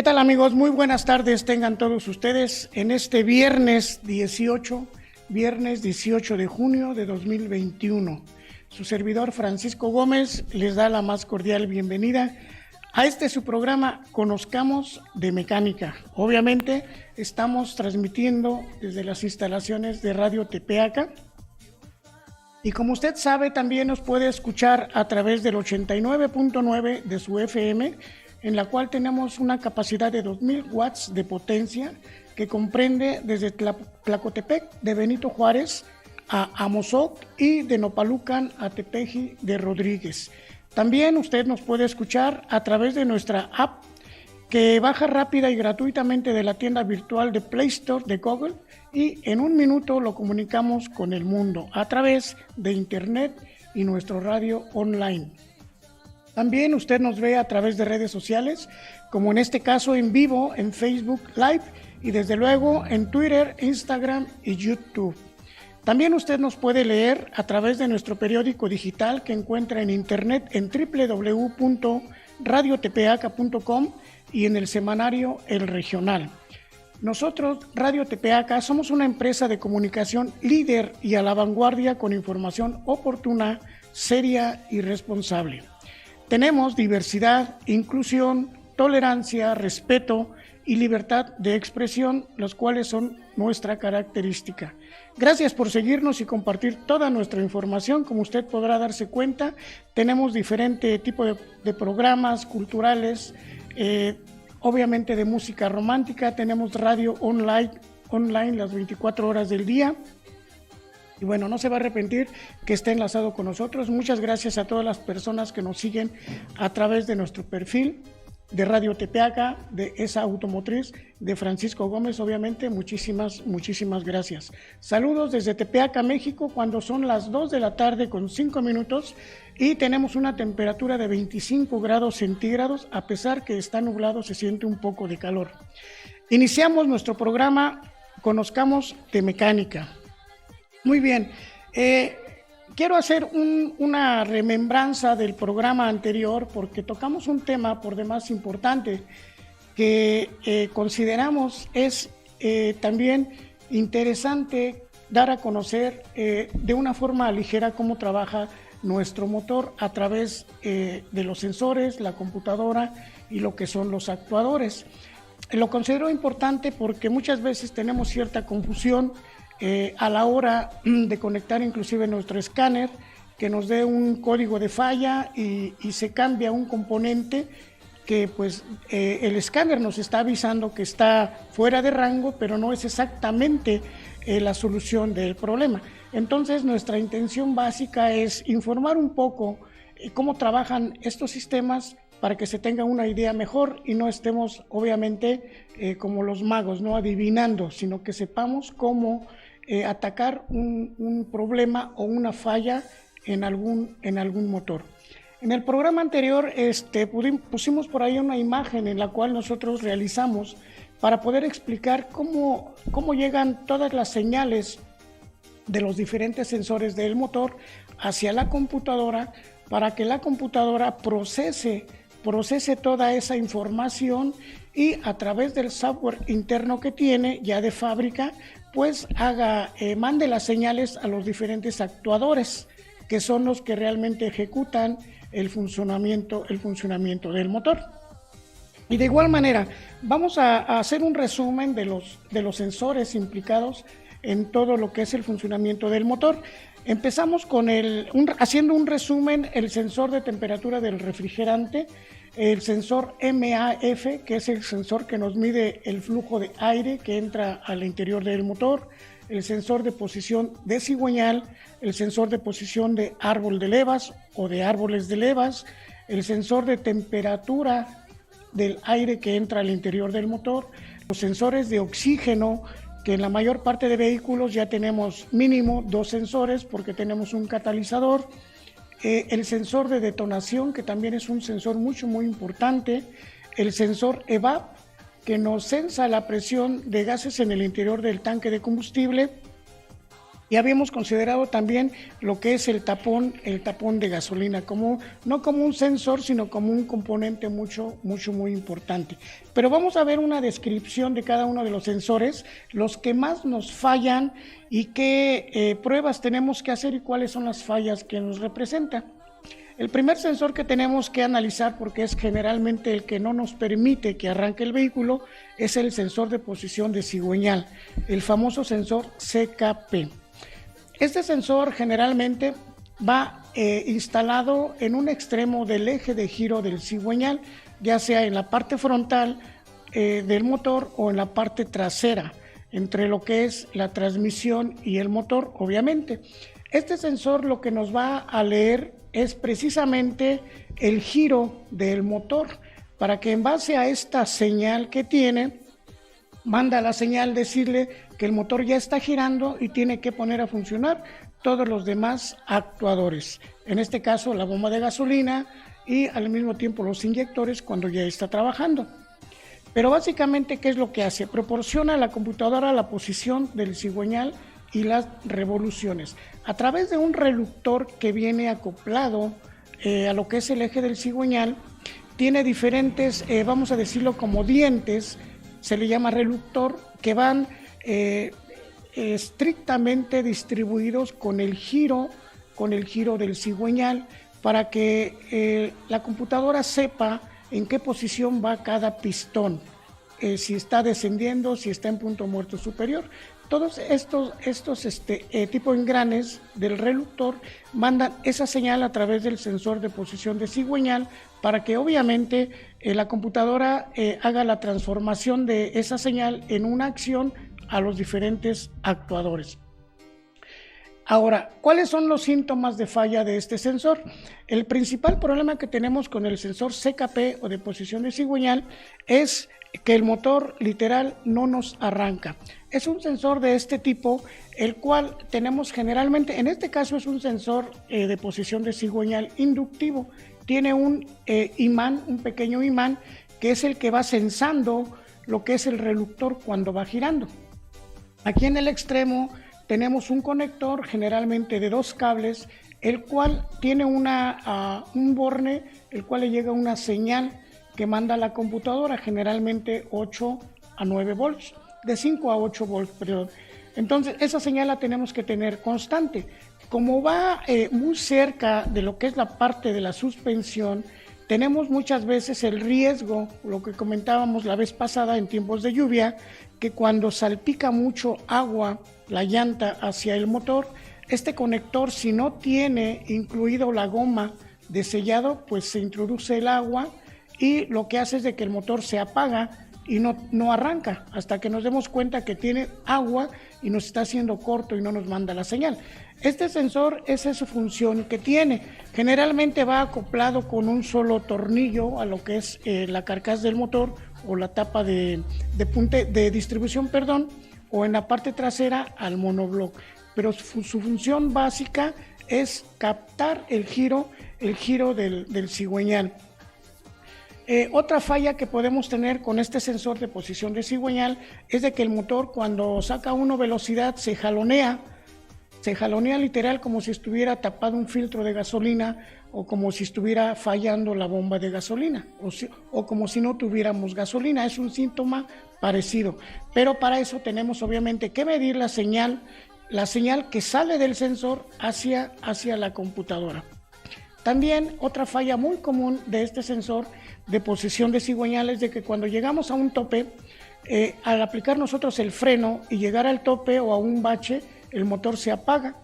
¿Qué tal, amigos? Muy buenas tardes tengan todos ustedes en este viernes 18 de junio de 2021. Su servidor Francisco Gómez les da la más cordial bienvenida a su programa Conozcamos de Mecánica. Obviamente estamos transmitiendo desde las instalaciones de Radio Tepeaca. Y como usted sabe, también nos puede escuchar a través del 89.9 de su FM, en la cual tenemos una capacidad de 2000 watts de potencia que comprende desde Tlacotepec de Benito Juárez a Amozoc y de Nopalucan a Tepeji de Rodríguez. También usted nos puede escuchar a través de nuestra app que baja rápida y gratuitamente de la tienda virtual de Play Store de Google y en un minuto lo comunicamos con el mundo a través de internet y nuestro radio online. También usted nos ve a través de redes sociales, como en este caso en vivo en Facebook Live y desde luego en Twitter, Instagram y YouTube. También usted nos puede leer a través de nuestro periódico digital que encuentra en internet en www.radiotepeaca.com y en el semanario El Regional. Nosotros, Radio Tepeaca, somos una empresa de comunicación líder y a la vanguardia con información oportuna, seria y responsable. Tenemos diversidad, inclusión, tolerancia, respeto y libertad de expresión, los cuales son nuestra característica. Gracias por seguirnos y compartir toda nuestra información. Como usted podrá darse cuenta, tenemos diferente tipo de programas culturales, obviamente de música romántica, tenemos radio online las 24 horas del día. Y bueno, no se va a arrepentir que esté enlazado con nosotros. Muchas gracias a todas las personas que nos siguen a través de nuestro perfil de Radio Tepeaca, de esa automotriz, de Francisco Gómez, obviamente, muchísimas gracias. Saludos desde Tepeaca, México, cuando son las 2 de la tarde con 5 minutos y tenemos una temperatura de 25 grados centígrados, a pesar que está nublado, se siente un poco de calor. Iniciamos nuestro programa Conozcamos de Mecánica. Muy bien, quiero hacer una remembranza del programa anterior porque tocamos un tema por demás importante que consideramos es también interesante dar a conocer de una forma ligera cómo trabaja nuestro motor a través de los sensores, la computadora y lo que son los actuadores. Lo considero importante porque muchas veces tenemos cierta confusión a la hora de conectar inclusive nuestro escáner, que nos dé un código de falla y se cambia un componente que pues el escáner nos está avisando que está fuera de rango, pero no es exactamente la solución del problema. Entonces nuestra intención básica es informar un poco cómo trabajan estos sistemas para que se tenga una idea mejor y no estemos obviamente como los magos, no adivinando, sino que sepamos cómo atacar un problema o una falla en algún motor. En el programa anterior pusimos por ahí una imagen en la cual nosotros realizamos para poder explicar cómo llegan todas las señales de los diferentes sensores del motor hacia la computadora para que la computadora procese toda esa información y a través del software interno que tiene ya de fábrica pues mande las señales a los diferentes actuadores que son los que realmente ejecutan el funcionamiento del motor. Y de igual manera vamos a hacer un resumen de los sensores implicados en todo lo que es el funcionamiento del motor. Empezamos con haciendo un resumen, el sensor de temperatura del refrigerante, el sensor MAF, que es el sensor que nos mide el flujo de aire que entra al interior del motor, el sensor de posición de cigüeñal, el sensor de posición de árbol de levas o de árboles de levas, el sensor de temperatura del aire que entra al interior del motor, los sensores de oxígeno, que en la mayor parte de vehículos ya tenemos mínimo 2 sensores porque tenemos un catalizador, el sensor de detonación, que también es un sensor muy importante, el sensor EVAP, que nos sensa la presión de gases en el interior del tanque de combustible, Y habíamos considerado también lo que es el tapón de gasolina, no como un sensor, sino como un componente muy importante. Pero vamos a ver una descripción de cada uno de los sensores, los que más nos fallan y qué pruebas tenemos que hacer y cuáles son las fallas que nos representa. El primer sensor que tenemos que analizar, porque es generalmente el que no nos permite que arranque el vehículo, es el sensor de posición de cigüeñal, el famoso sensor CKP. Este sensor generalmente va instalado en un extremo del eje de giro del cigüeñal, ya sea en la parte frontal del motor o en la parte trasera, entre lo que es la transmisión y el motor, obviamente. Este sensor lo que nos va a leer es precisamente el giro del motor, para que en base a esta señal que tiene, manda la señal decirle que el motor ya está girando y tiene que poner a funcionar todos los demás actuadores, en este caso la bomba de gasolina y al mismo tiempo los inyectores cuando ya está trabajando. Pero básicamente, ¿qué es lo que hace? Proporciona a la computadora la posición del cigüeñal y las revoluciones a través de un reductor que viene acoplado a lo que es el eje del cigüeñal. Tiene diferentes, vamos a decirlo como dientes, se le llama reductor, que van estrictamente distribuidos con el giro del cigüeñal, para que la computadora sepa en qué posición va cada pistón, si está descendiendo, si está en punto muerto superior. Todos estos tipo de engranes del reductor mandan esa señal a través del sensor de posición de cigüeñal, para que obviamente la computadora haga la transformación de esa señal en una acción a los diferentes actuadores. Ahora, ¿cuáles son los síntomas de falla de este sensor? El principal problema que tenemos con el sensor CKP o de posición de cigüeñal es que el motor literal no nos arranca. Es un sensor de este tipo, el cual tenemos generalmente, en este caso es un sensor de posición de cigüeñal inductivo. Tiene un imán, un pequeño imán, que es el que va sensando lo que es el reductor cuando va girando. Aquí en el extremo tenemos un conector generalmente de 2 cables, el cual tiene un borne, el cual le llega una señal que manda a la computadora, generalmente 8 a 9 volts, de 5 a 8 volts, perdón. Entonces esa señal la tenemos que tener constante. Como va muy cerca de lo que es la parte de la suspensión, tenemos muchas veces el riesgo, lo que comentábamos la vez pasada en tiempos de lluvia, que cuando salpica mucho agua la llanta hacia el motor, este conector, si no tiene incluido la goma de sellado, pues se introduce el agua y lo que hace es de que el motor se apaga y no arranca hasta que nos demos cuenta que tiene agua y nos está haciendo corto y no nos manda la señal. Este sensor, esa es su función que tiene. Generalmente va acoplado con un solo tornillo a lo que es la carcasa del motor o la tapa de distribución, o en la parte trasera al monobloc. Pero su función básica es captar el giro del cigüeñal. Otra falla que podemos tener con este sensor de posición de cigüeñal es de que el motor, cuando saca uno velocidad, se jalonea literal, como si estuviera tapado un filtro de gasolina o como si estuviera fallando la bomba de gasolina o como si no tuviéramos gasolina. Es un síntoma parecido, pero para eso tenemos obviamente que medir la señal que sale del sensor hacia la computadora. También otra falla muy común de este sensor de posición de cigüeñal es de que cuando llegamos a un tope, al aplicar nosotros el freno y llegar al tope o a un bache, el motor se apaga.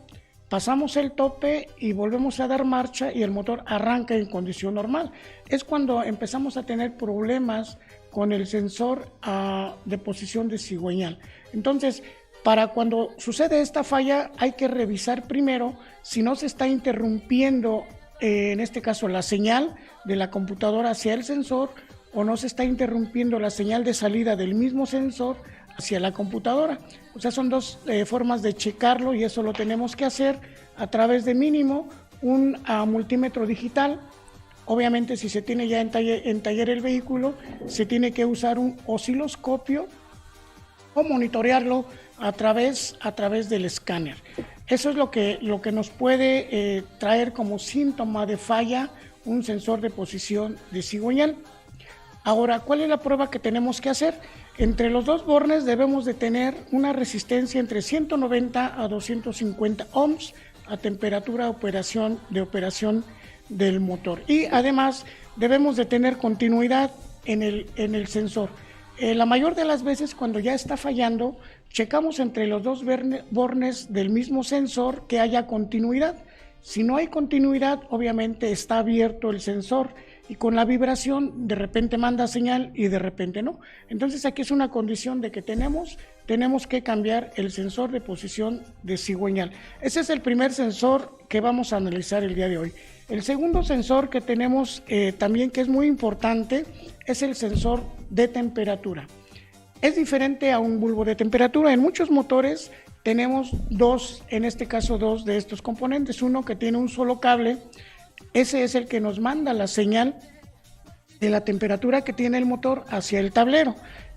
Pasamos el tope y volvemos a dar marcha y el motor arranca en condición normal. Es cuando empezamos a tener problemas con el sensor de posición de cigüeñal. Entonces, para cuando sucede esta falla, hay que revisar primero si no se está interrumpiendo, en este caso, la señal de la computadora hacia el sensor, o no se está interrumpiendo la señal de salida del mismo sensor hacia la computadora. O sea, son dos formas de checarlo, y eso lo tenemos que hacer a través de mínimo un multímetro digital. Obviamente, si se tiene ya en taller el vehículo, se tiene que usar un osciloscopio o monitorearlo a través del escáner. Eso es lo que nos puede traer como síntoma de falla un sensor de posición de cigüeñal. Ahora, ¿cuál es la prueba que tenemos que hacer? Entre los dos bornes debemos de tener una resistencia entre 190 a 250 ohms a temperatura de operación del motor. Y además debemos de tener continuidad en el sensor. La mayor de las veces cuando ya está fallando, checamos entre los dos bornes del mismo sensor que haya continuidad. Si no hay continuidad, obviamente está abierto el sensor y con la vibración de repente manda señal y de repente no. Entonces aquí es una condición de que tenemos que cambiar el sensor de posición de cigüeñal. Ese es el primer sensor que vamos a analizar el día de hoy. El segundo sensor que tenemos también, que es muy importante, es el sensor de temperatura. Es diferente a un bulbo de temperatura. En muchos motores tenemos dos, en este caso dos de estos componentes. Uno que tiene un solo cable, ese es el que nos manda la señal de la temperatura que tiene el motor hacia el tablero.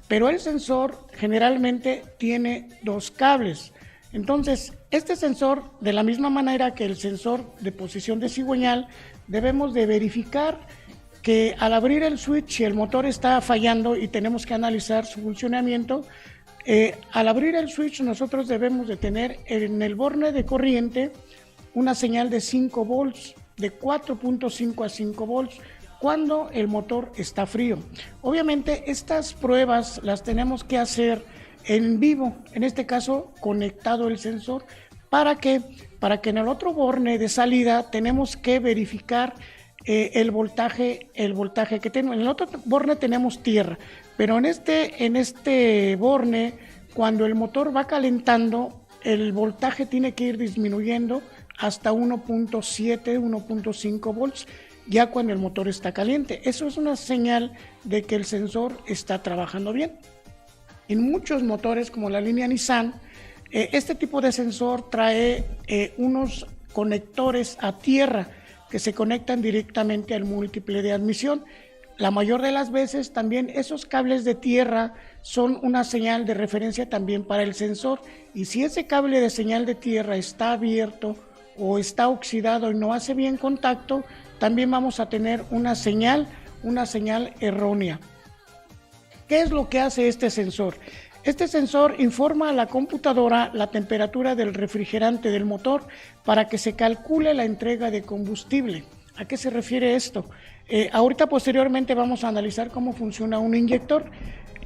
Pero el sensor generalmente tiene dos cables. Entonces, este sensor, de la misma manera que el sensor de posición de cigüeñal, debemos de verificar que al abrir el switch, si el motor está fallando y tenemos que analizar su funcionamiento, al abrir el switch nosotros debemos de tener en el borne de corriente una señal de 5 volts, de 4.5 a 5 volts, cuando el motor está frío. Obviamente estas pruebas las tenemos que hacer en vivo, en este caso conectado el sensor. ¿Para qué? Para que en el otro borne de salida tenemos que verificar el voltaje que tenemos. En el otro borne tenemos tierra, pero en este borne, cuando el motor va calentando, el voltaje tiene que ir disminuyendo hasta 1.7, 1.5 volts, ya cuando el motor está caliente. Eso es una señal de que el sensor está trabajando bien. En muchos motores, como la línea Nissan, este tipo de sensor trae unos conectores a tierra que se conectan directamente al múltiple de admisión. La mayor de las veces también esos cables de tierra son una señal de referencia también para el sensor, y si ese cable de señal de tierra está abierto o está oxidado y no hace bien contacto, también vamos a tener una señal errónea. ¿Qué es lo que hace este sensor? Este sensor informa a la computadora la temperatura del refrigerante del motor para que se calcule la entrega de combustible. ¿A qué se refiere esto? Ahorita posteriormente vamos a analizar cómo funciona un inyector.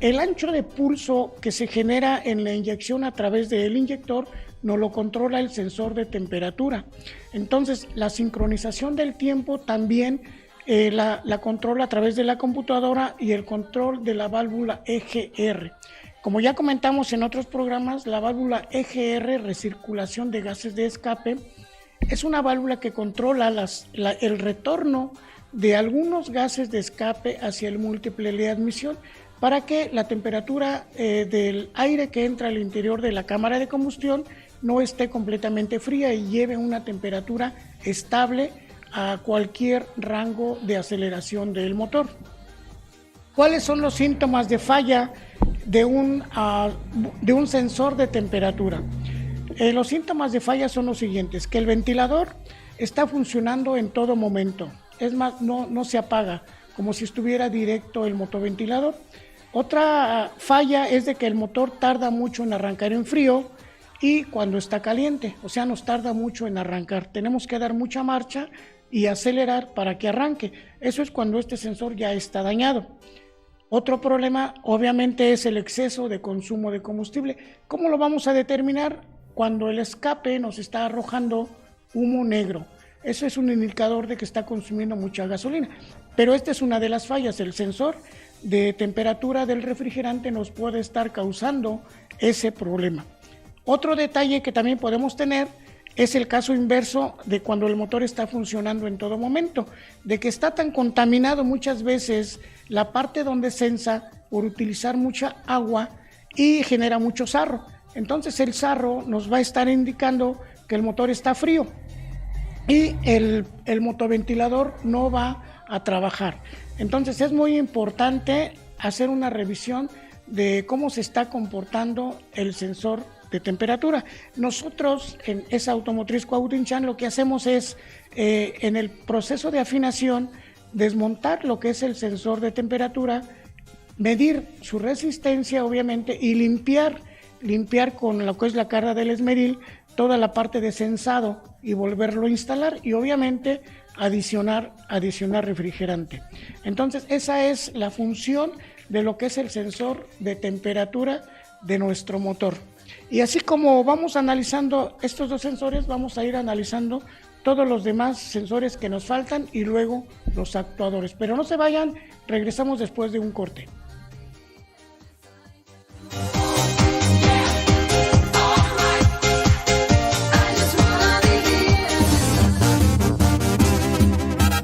El ancho de pulso que se genera en la inyección a través del inyector nos lo controla el sensor de temperatura. Entonces, la sincronización del tiempo también la controla a través de la computadora y el control de la válvula EGR. Como ya comentamos en otros programas, la válvula EGR, recirculación de gases de escape, es una válvula que controla el retorno de algunos gases de escape hacia el múltiple de admisión para que la temperatura del aire que entra al interior de la cámara de combustión no esté completamente fría y lleve una temperatura estable a cualquier rango de aceleración del motor. ¿Cuáles son los síntomas de falla de un sensor de temperatura? Los síntomas de falla son los siguientes: que el ventilador está funcionando en todo momento, es más, no se apaga, como si estuviera directo el motoventilador. Otra falla es de que el motor tarda mucho en arrancar en frío y cuando está caliente, o sea, nos tarda mucho en arrancar. Tenemos que dar mucha marcha y acelerar para que arranque. Eso es cuando este sensor ya está dañado. Otro problema, obviamente, es el exceso de consumo de combustible. ¿Cómo lo vamos a determinar? Cuando el escape nos está arrojando humo negro. Eso es un indicador de que está consumiendo mucha gasolina. Pero esta es una de las fallas. El sensor de temperatura del refrigerante nos puede estar causando ese problema. Otro detalle que también podemos tener es el caso inverso de cuando el motor está funcionando en todo momento, de que está tan contaminado muchas veces la parte donde sensa por utilizar mucha agua y genera mucho sarro. Entonces el sarro nos va a estar indicando que el motor está frío y el motoventilador no va a trabajar. Entonces es muy importante hacer una revisión de cómo se está comportando el sensor de temperatura. Nosotros en esa automotriz Cuautinchan lo que hacemos es, en el proceso de afinación, desmontar lo que es el sensor de temperatura, medir su resistencia obviamente y limpiar con lo que es la carga del esmeril toda la parte de sensado y volverlo a instalar y obviamente adicionar refrigerante. Entonces esa es la función de lo que es el sensor de temperatura de nuestro motor. Y así como vamos analizando estos dos sensores, vamos a ir analizando todos los demás sensores que nos faltan y luego los actuadores. Pero no se vayan, regresamos después de un corte.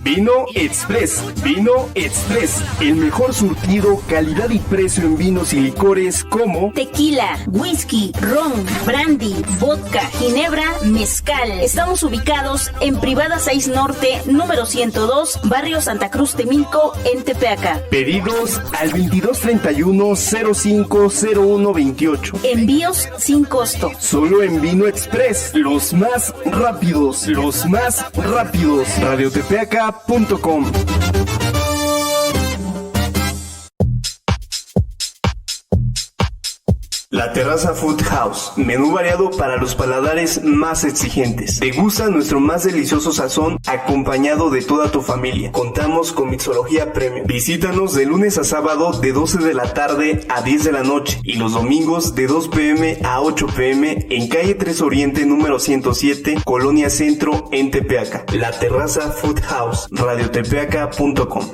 Vino Express, Vino Express, el mejor surtido, calidad y precio en vinos y licores como tequila, whisky, ron, brandy, vodka, ginebra, mezcal. Estamos ubicados en Privada 6 Norte, número 102, barrio Santa Cruz Temilco, en Tepeaca. Pedidos al 2231-050128. Envíos sin costo. Solo en Vino Express, los más rápidos, radiotepeaca.com. La Terraza Food House, menú variado para los paladares más exigentes. Degusta nuestro más delicioso sazón acompañado de toda tu familia. Contamos con mixología premium. Visítanos de lunes a sábado de 12 de la tarde a 10 de la noche y los domingos de 2 p.m. a 8 p.m. en calle 3 Oriente número 107, Colonia Centro, en Tepeaca. La Terraza Food House, radiotepeaca.com.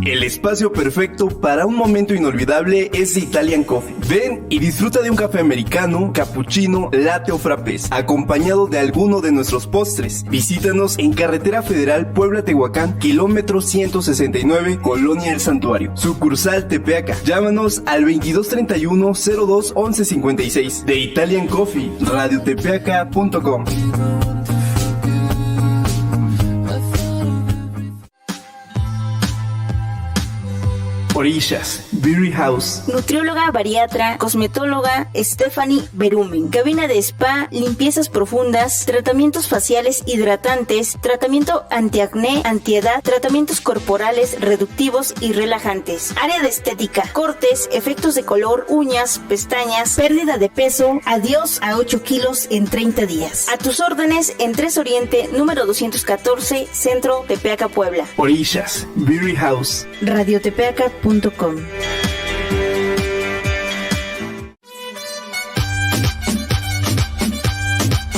El espacio perfecto para un momento inolvidable es Italian Coffee. Ven y disfruta de un café americano, cappuccino, latte o frappés, acompañado de alguno de nuestros postres. Visítanos en Carretera Federal Puebla-Tehuacán, kilómetro 169, Colonia El Santuario. Sucursal Tepeaca. Llámanos al 2231-02-1156. De Italian Coffee, radiotepeaca.com. Orillas, Beauty House. Nutrióloga bariatra, cosmetóloga Stephanie Berumen. Cabina de spa, limpiezas profundas, tratamientos faciales hidratantes, tratamiento antiacné, antiedad, tratamientos corporales reductivos y relajantes. Área de estética, cortes, efectos de color, uñas, pestañas, pérdida de peso, adiós a 8 kilos en 30 días. A tus órdenes en 3 Oriente, número 214, Centro, Tepeaca, Puebla. Orillas, Beauty House. radiotepeaca.com.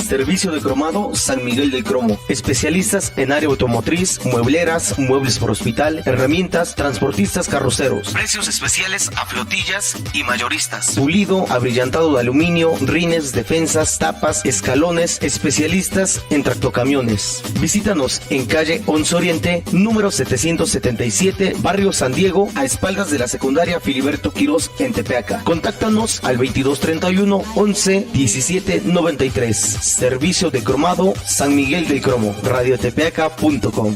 Servicio de cromado San Miguel del Cromo. Especialistas en área automotriz, muebleras, muebles por hospital, herramientas, transportistas carroceros. Precios especiales a flotillas y mayoristas. Pulido, abrillantado de aluminio, rines, defensas, tapas, escalones. Especialistas en tractocamiones. Visítanos en calle 11 Oriente, número 777, barrio San Diego, a espaldas de la secundaria Filiberto Quirós en Tepeaca. Contáctanos al 2231 11 17 93. Servicio de cromado San Miguel del Cromo, radiotepeaca.com.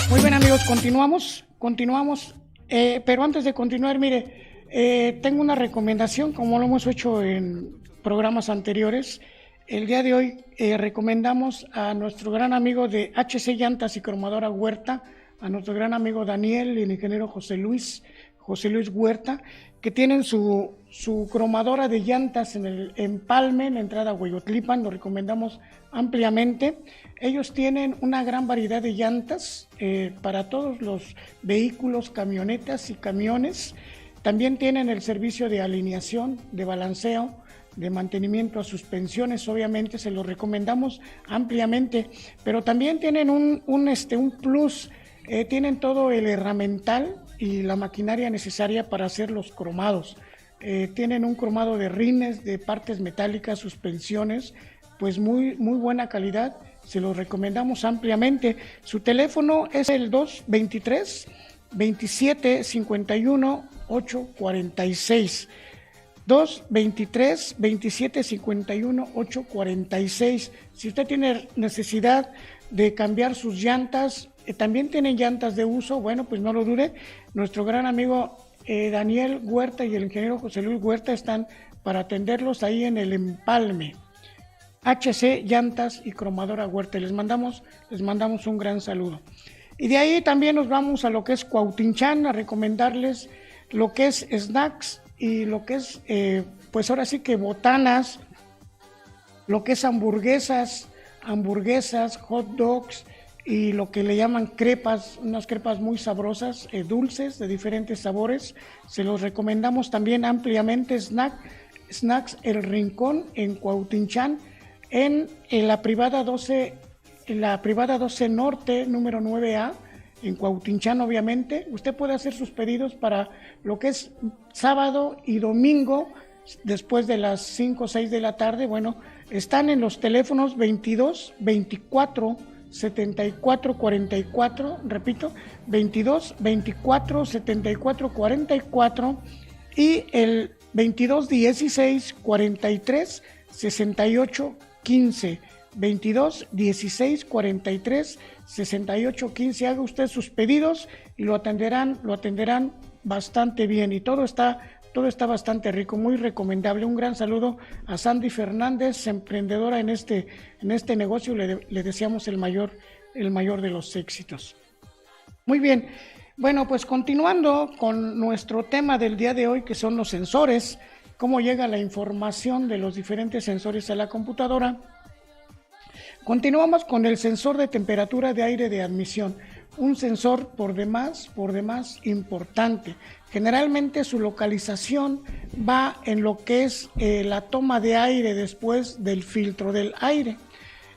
Muy bien, amigos, continuamos, pero antes de continuar, mire, tengo una recomendación, como lo hemos hecho en programas anteriores. El día de hoy recomendamos a nuestro gran amigo de HC Llantas y Cromadora Huerta, a nuestro gran amigo Daniel y el ingeniero José Luis Huerta, que tienen su cromadora de llantas en el Empalme, en la entrada a Hueyotlipan. Lo recomendamos ampliamente. Ellos tienen una gran variedad de llantas para todos los vehículos, camionetas y camiones. También tienen el servicio de alineación, de balanceo, de mantenimiento a suspensiones. Obviamente se lo recomendamos ampliamente, pero también tienen un plus. Tienen todo el herramental y la maquinaria necesaria para hacer los cromados. Tienen un cromado de rines, de partes metálicas, suspensiones, pues muy buena calidad. Se los recomendamos ampliamente. Su teléfono es el 223 27 51 846. 223 27 51 846. Si usted tiene necesidad de cambiar sus llantas, también tienen llantas de uso, bueno, pues no lo dude, nuestro gran amigo Daniel Huerta y el ingeniero José Luis Huerta están para atenderlos ahí en el Empalme. HC Llantas y Cromadora Huerta, les mandamos un gran saludo. Y de ahí también nos vamos a lo que es Cuauhtinchan, a recomendarles lo que es snacks y lo que es, pues ahora sí que botanas, lo que es hamburguesas, hot dogs y lo que le llaman crepas, unas crepas muy sabrosas, dulces de diferentes sabores. Se los recomendamos también ampliamente. Snacks El Rincón en Cuauhtinchan, en la privada 12 Norte, número 9A, en Cuauhtinchan, obviamente. Usted puede hacer sus pedidos para lo que es sábado y domingo, después de las 5 o 6 de la tarde. Bueno, están en los teléfonos 22 24 74 44, repito, 22 24 74 44 y el 22 16 43 68 15. 22 16 43 68 15. Haga usted sus pedidos y lo atenderán bastante bien, y todo está bastante rico, muy recomendable. Un gran saludo a Sandy Fernández, emprendedora en este negocio. Le deseamos el mayor de los éxitos. Muy bien, bueno, pues continuando con nuestro tema del día de hoy, que son los sensores, cómo llega la información de los diferentes sensores a la computadora. Continuamos con el sensor de temperatura de aire de admisión, un sensor por demás importante. Generalmente su localización va en lo que es la toma de aire después del filtro del aire.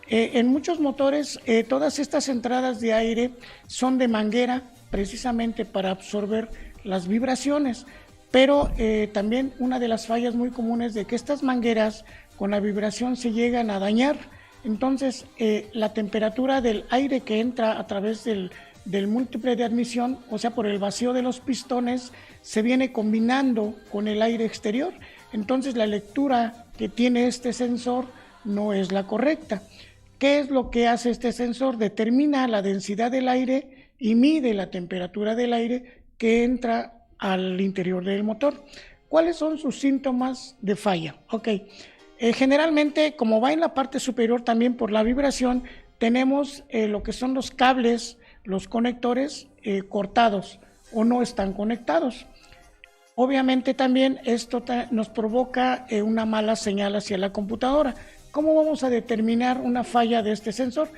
En muchos motores todas estas entradas de aire son de manguera, precisamente para absorber las vibraciones, pero también una de las fallas muy comunes de que estas mangueras con la vibración se llegan a dañar. Entonces la temperatura del aire que entra a través del múltiple de admisión, o sea, por el vacío de los pistones, se viene combinando con el aire exterior. Entonces la lectura que tiene este sensor no es la correcta. ¿Qué es lo que hace este sensor? Determina la densidad del aire y mide la temperatura del aire que entra al interior del motor. ¿Cuáles son sus síntomas de falla? Ok. Generalmente, como va en la parte superior también por la vibración, tenemos lo que son los cables, los conectores cortados o no están conectados. Obviamente también esto nos provoca una mala señal hacia la computadora. ¿Cómo vamos a determinar una falla de este sensor?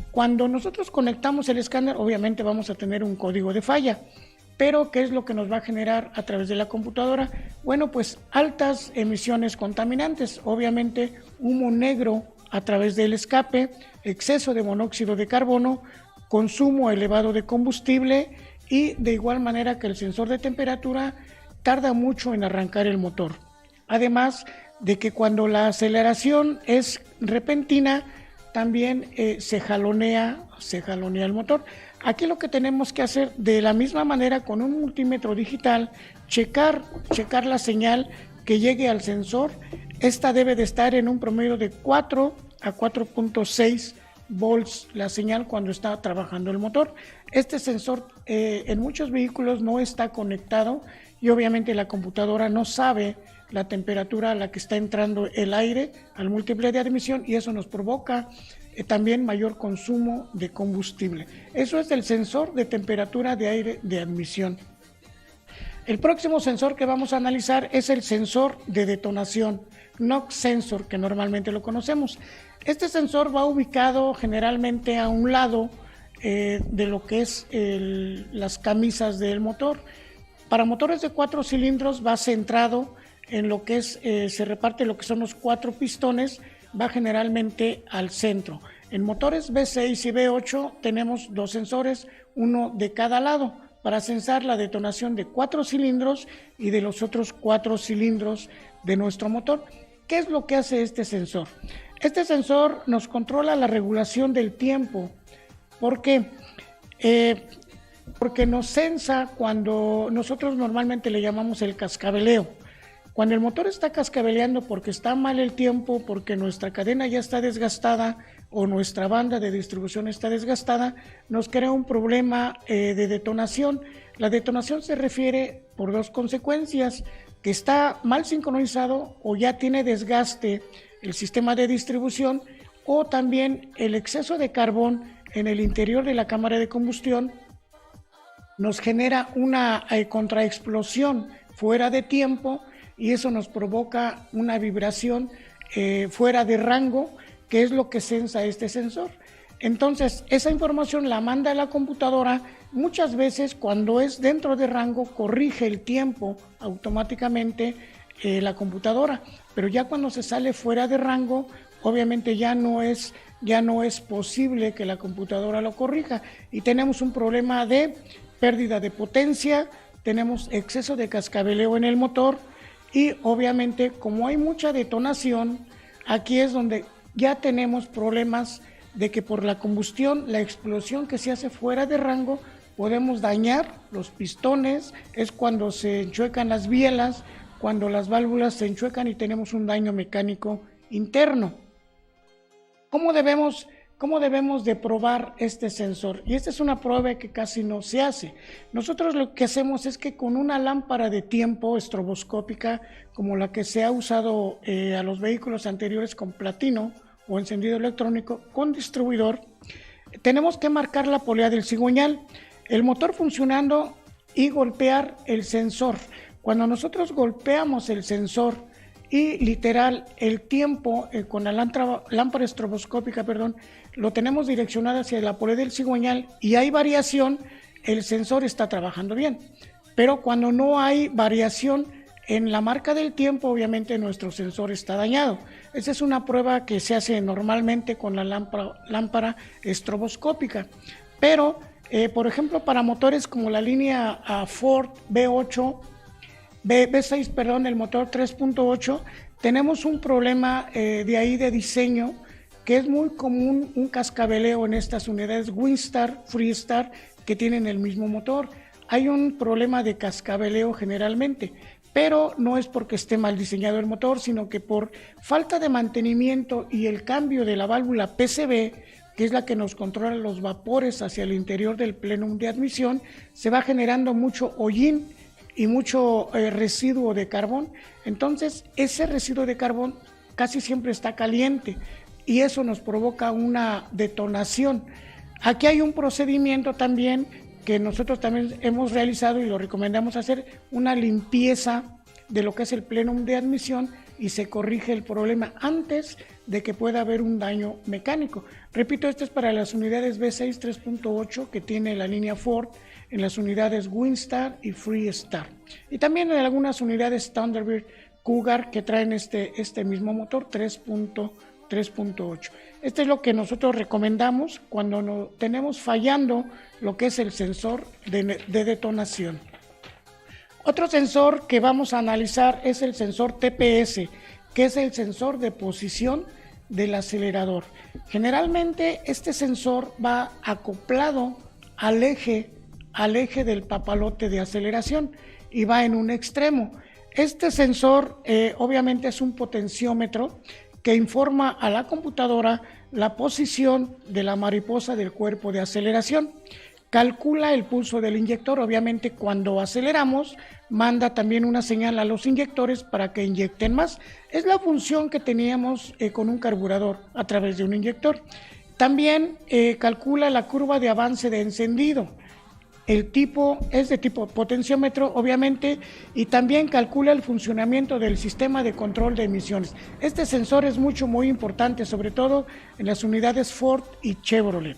Cuando nosotros conectamos el escáner, obviamente vamos a tener un código de falla. Pero, ¿qué es lo que nos va a generar a través de la computadora? Bueno, pues altas emisiones contaminantes, obviamente humo negro a través del escape, exceso de monóxido de carbono, consumo elevado de combustible y de igual manera que el sensor de temperatura tarda mucho en arrancar el motor. Además de que cuando la aceleración es repentina, también se jalonea el motor. Aquí lo que tenemos que hacer de la misma manera con un multímetro digital, checar la señal que llegue al sensor. Esta debe de estar en un promedio de 4 a 4.6 volts la señal cuando está trabajando el motor. Este sensor en muchos vehículos no está conectado y obviamente la computadora no sabe la temperatura a la que está entrando el aire al múltiple de admisión, y eso nos provoca también mayor consumo de combustible. Eso es el sensor de temperatura de aire de admisión. El próximo sensor que vamos a analizar es el sensor de detonación, knock sensor, que normalmente lo conocemos. Este sensor va ubicado generalmente a un lado de lo que es las camisas del motor. Para motores de 4 cilindros va centrado en lo que es, se reparte lo que son los 4 pistones, va generalmente al centro. En motores V6 y V8 tenemos 2 sensores, uno de cada lado, para censar la detonación de 4 cilindros y de los otros 4 cilindros de nuestro motor. ¿Qué es lo que hace este sensor? Este sensor nos controla la regulación del tiempo. ¿Por qué? Porque nos censa cuando nosotros normalmente le llamamos el cascabeleo. Cuando el motor está cascabeleando porque está mal el tiempo, porque nuestra cadena ya está desgastada, o nuestra banda de distribución está desgastada, nos crea un problema de detonación. La detonación se refiere por dos consecuencias: que está mal sincronizado o ya tiene desgaste el sistema de distribución, o también el exceso de carbón en el interior de la cámara de combustión nos genera una contraexplosión fuera de tiempo, y eso nos provoca una vibración fuera de rango, que es lo que sensa este sensor. Entonces, esa información la manda a la computadora. Muchas veces, cuando es dentro de rango, corrige el tiempo automáticamente la computadora, pero ya cuando se sale fuera de rango, obviamente ya no es posible que la computadora lo corrija, y tenemos un problema de pérdida de potencia, tenemos exceso de cascabeleo en el motor, y obviamente, como hay mucha detonación, aquí es donde ya tenemos problemas de que por la combustión, la explosión que se hace fuera de rango, podemos dañar los pistones. Es cuando se enchuecan las bielas, cuando las válvulas se enchuecan y tenemos un daño mecánico interno. ¿Cómo debemos de probar este sensor? Y esta es una prueba que casi no se hace. Nosotros lo que hacemos es que con una lámpara de tiempo estroboscópica, como la que se ha usado a los vehículos anteriores con platino o encendido electrónico con distribuidor, tenemos que marcar la polea del cigüeñal, el motor funcionando y golpear el sensor. Cuando nosotros golpeamos el sensor y literal el tiempo con la lámpara estroboscópica, lo tenemos direccionado hacia la polea del cigüeñal y hay variación, el sensor está trabajando bien. Pero cuando no hay variación en la marca del tiempo, obviamente nuestro sensor está dañado. Esa es una prueba que se hace normalmente con la lámpara estroboscópica. Pero, por ejemplo, para motores como la línea Ford V6, el motor 3.8, tenemos un problema de ahí de diseño, que es muy común un cascabeleo en estas unidades Windstar, Freestar, que tienen el mismo motor. Hay un problema de cascabeleo generalmente, pero no es porque esté mal diseñado el motor, sino que por falta de mantenimiento y el cambio de la válvula PCV, que es la que nos controla los vapores hacia el interior del plenum de admisión, se va generando mucho hollín y mucho residuo de carbón. Entonces, ese residuo de carbón casi siempre está caliente y eso nos provoca una detonación. Aquí hay un procedimiento también que nosotros también hemos realizado y lo recomendamos hacer, una limpieza de lo que es el plenum de admisión, y se corrige el problema antes de que pueda haber un daño mecánico. Repito, esto es para las unidades V6 3.8 que tiene la línea Ford, en las unidades Windstar y Freestar, y también en algunas unidades Thunderbird Cougar que traen este mismo motor 3.8. Esto es lo que nosotros recomendamos cuando no tenemos fallando lo que es el sensor de detonación. Otro sensor que vamos a analizar es el sensor TPS, que es el sensor de posición del acelerador. Generalmente este sensor va acoplado al eje del papalote de aceleración y va en un extremo. Este sensor obviamente es un potenciómetro que informa a la computadora la posición de la mariposa del cuerpo de aceleración. Calcula el pulso del inyector, obviamente cuando aceleramos manda también una señal a los inyectores para que inyecten más. Es la función que teníamos con un carburador a través de un inyector. También calcula la curva de avance de encendido. El tipo es de tipo potenciómetro, obviamente, y también calcula el funcionamiento del sistema de control de emisiones. Este sensor es muy importante, sobre todo en las unidades Ford y Chevrolet.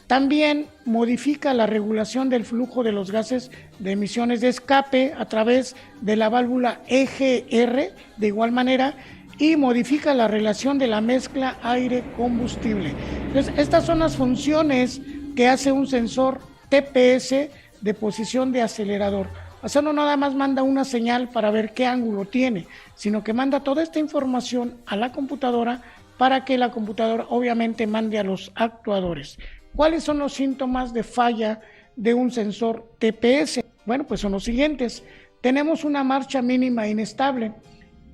También modifica la regulación del flujo de los gases de emisiones de escape a través de la válvula EGR, de igual manera, y modifica la relación de la mezcla aire-combustible. Entonces, estas son las funciones que hace un sensor TPS de posición de acelerador. O sea, no nada más manda una señal para ver qué ángulo tiene, sino que manda toda esta información a la computadora para que la computadora obviamente mande a los actuadores. ¿Cuáles son los síntomas de falla de un sensor TPS? Bueno, pues son los siguientes. Tenemos una marcha mínima inestable.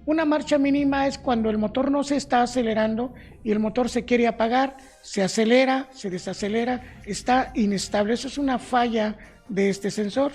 Una marcha mínima es cuando el motor no se está acelerando y el motor se quiere apagar, se acelera, se desacelera, está inestable. Eso es una falla de este sensor.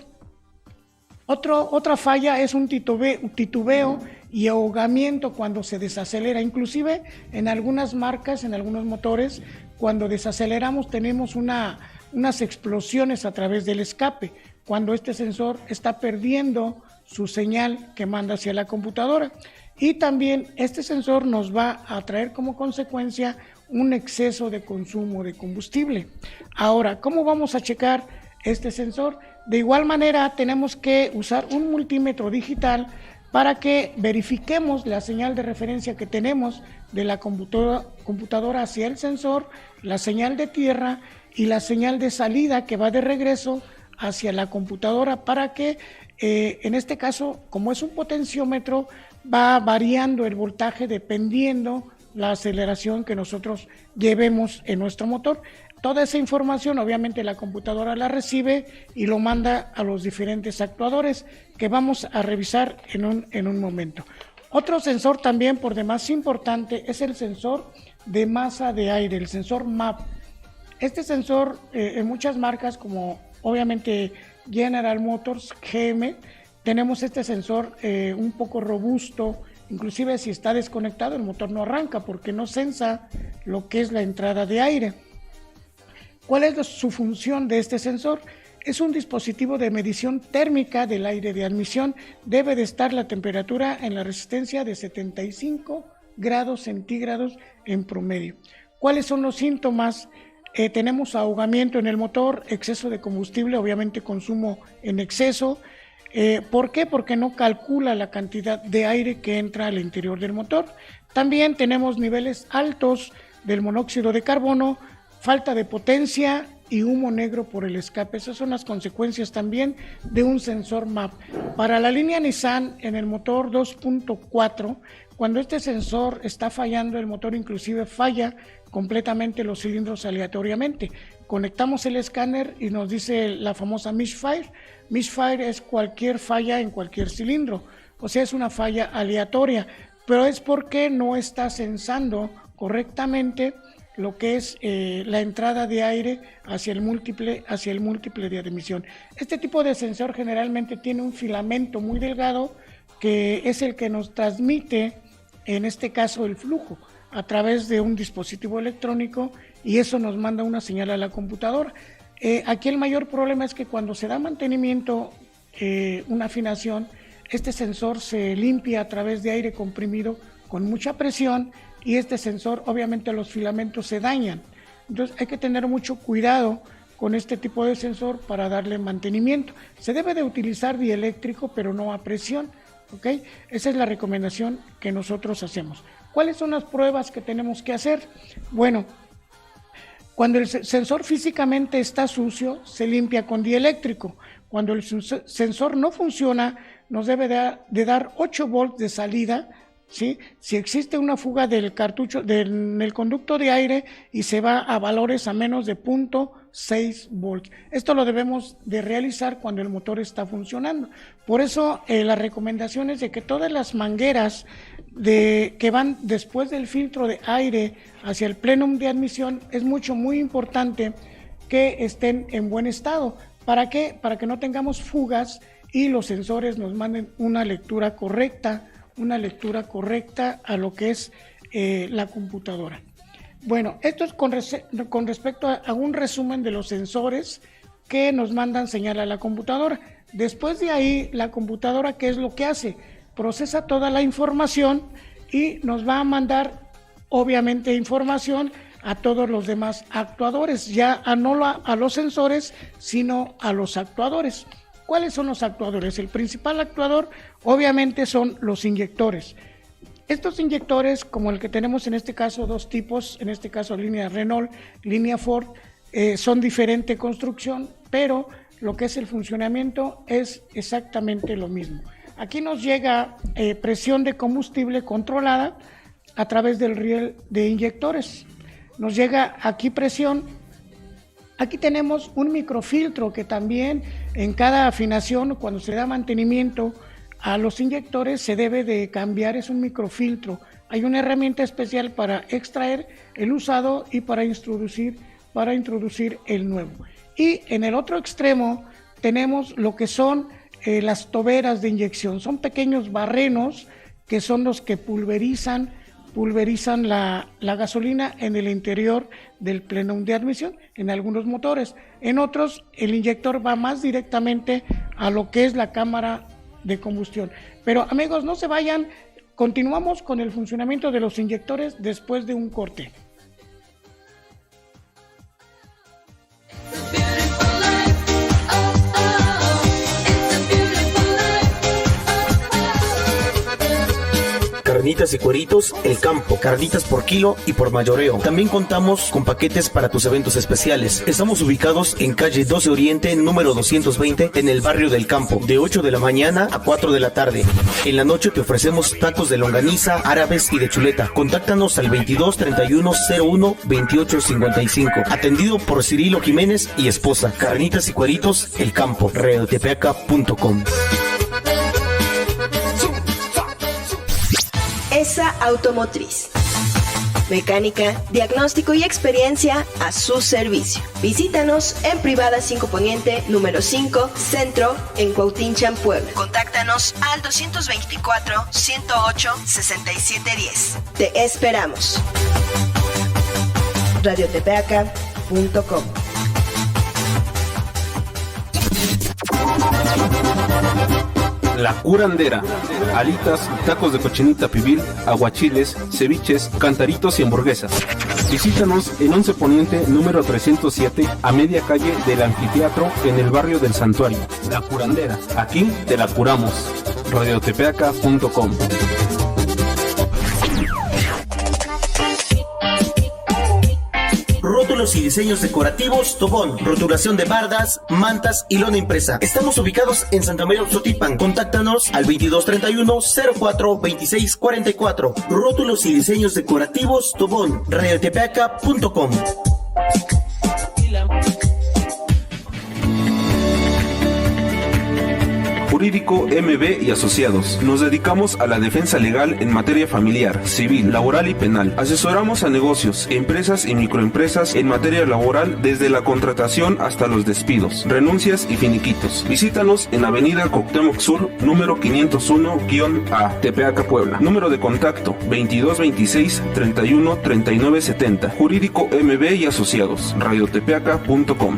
Otra falla es un titubeo y ahogamiento cuando se desacelera. Inclusive en algunas marcas, en algunos motores, cuando desaceleramos tenemos unas explosiones a través del escape, cuando este sensor está perdiendo su señal que manda hacia la computadora. Y también este sensor nos va a traer como consecuencia un exceso de consumo de combustible. Ahora, ¿cómo vamos a checar este sensor? De igual manera, tenemos que usar un multímetro digital para que verifiquemos la señal de referencia que tenemos de la computadora hacia el sensor, la señal de tierra y la señal de salida que va de regreso hacia la computadora, para que en este caso, como es un potenciómetro, va variando el voltaje dependiendo la aceleración que nosotros llevemos en nuestro motor. Toda esa información obviamente la computadora la recibe y lo manda a los diferentes actuadores que vamos a revisar en un momento. Otro sensor también por demás importante es el sensor de masa de aire, el sensor MAP. Este sensor en muchas marcas como obviamente General Motors, GM, tenemos este sensor un poco robusto. Inclusive si está desconectado el motor no arranca porque no sensa lo que es la entrada de aire. ¿Cuál es su función de este sensor? Es un dispositivo de medición térmica del aire de admisión. Debe de estar la temperatura en la resistencia de 75 grados centígrados en promedio. ¿Cuáles son los síntomas? Tenemos ahogamiento en el motor, exceso de combustible, obviamente consumo en exceso. ¿Por qué? Porque no calcula la cantidad de aire que entra al interior del motor. También tenemos niveles altos del monóxido de carbono, falta de potencia y humo negro por el escape. Esas son las consecuencias también de un sensor MAP. Para la línea Nissan, en el motor 2.4, cuando este sensor está fallando, el motor inclusive falla completamente los cilindros aleatoriamente. Conectamos el escáner y nos dice la famosa misfire. Misfire es cualquier falla en cualquier cilindro, o sea, es una falla aleatoria, pero es porque no está sensando correctamente lo que es la entrada de aire hacia el múltiple de admisión. Este tipo de sensor generalmente tiene un filamento muy delgado que es el que nos transmite, en este caso, el flujo a través de un dispositivo electrónico, y eso nos manda una señal a la computadora. Aquí el mayor problema es que cuando se da mantenimiento, una afinación, este sensor se limpia a través de aire comprimido con mucha presión, y este sensor, obviamente los filamentos se dañan. Entonces hay que tener mucho cuidado con este tipo de sensor para darle mantenimiento. Se debe de utilizar dieléctrico, pero no a presión, ¿ok? Esa es la recomendación que nosotros hacemos. ¿Cuáles son las pruebas que tenemos que hacer? Bueno, cuando el sensor físicamente está sucio, se limpia con dieléctrico. Cuando el sensor no funciona, nos debe de dar 8 volts de salida, ¿sí? Si existe una fuga del cartucho, del conducto de aire, y se va a valores a menos de 0.6 volts. Esto lo debemos de realizar cuando el motor está funcionando. Por eso la recomendación es de que todas las mangueras que van después del filtro de aire hacia el plenum de admisión, es muy importante que estén en buen estado. ¿Para qué? Para que no tengamos fugas y los sensores nos manden una lectura correcta a lo que es la computadora. Bueno, esto es con respecto a un resumen de los sensores que nos mandan señal a la computadora. Después de ahí, la computadora, ¿qué es lo que hace? Procesa toda la información y nos va a mandar, obviamente, información a todos los demás actuadores, ya no a los sensores, sino a los actuadores. ¿Cuáles son los actuadores? El principal actuador, obviamente, son los inyectores. Estos inyectores, como el que tenemos en este caso, dos tipos, en este caso línea Renault, línea Ford, son diferente construcción, pero lo que es el funcionamiento es exactamente lo mismo. Aquí nos llega presión de combustible controlada a través del riel de inyectores. Nos llega aquí presión. Aquí tenemos un microfiltro que también en cada afinación, cuando se da mantenimiento a los inyectores se debe de cambiar, es un microfiltro. Hay una herramienta especial para extraer el usado y para introducir el nuevo. Y en el otro extremo tenemos lo que son las toberas de inyección. Son pequeños barrenos que son los que pulverizan la gasolina en el interior del plenum de admisión, en algunos motores. En otros, el inyector va más directamente a lo que es la cámara de combustión. Pero amigos, no se vayan, continuamos con el funcionamiento de los inyectores después de un corte. Carnitas y cueritos, El Campo, carnitas por kilo y por mayoreo. También contamos con paquetes para tus eventos especiales. Estamos ubicados en calle 12 Oriente, número 220, en el barrio del Campo, de 8 de la mañana a 4 de la tarde. En la noche te ofrecemos tacos de longaniza, árabes y de chuleta. Contáctanos al 22 31 01 28 55. Atendido por Cirilo Jiménez y esposa. Carnitas y cueritos, El Campo, radiotepeaca.com. ESA Automotriz. Mecánica, diagnóstico y experiencia a su servicio. Visítanos en Privada 5 Poniente, número 5, Centro, en Cuautinchan, Puebla. Contáctanos al 224-108-6710. Te esperamos. radiotepeaca.com. La Curandera, alitas, tacos de cochinita pibil, aguachiles, ceviches, cantaritos y hamburguesas. Visítanos en 11 Poniente, número 307, a media calle del Anfiteatro, en el barrio del Santuario. La Curandera, aquí te la curamos. radiotepeaca.com. Rótulos y diseños decorativos Tobón, rotulación de bardas, mantas y lona impresa. Estamos ubicados en Santa María Oxotipan. Contáctanos al 2231 04 26 44. Rótulos y diseños decorativos Tobón, radiotepeaca.com. Jurídico MB y Asociados. Nos dedicamos a la defensa legal en materia familiar, civil, laboral y penal. Asesoramos a negocios, empresas y microempresas en materia laboral desde la contratación hasta los despidos, renuncias y finiquitos. Visítanos en Avenida Cuauhtémoc Sur, número 501-A, Tepeaca, Puebla. Número de contacto 2226 31 39 70. Jurídico MB y Asociados. radiotepeaca.com.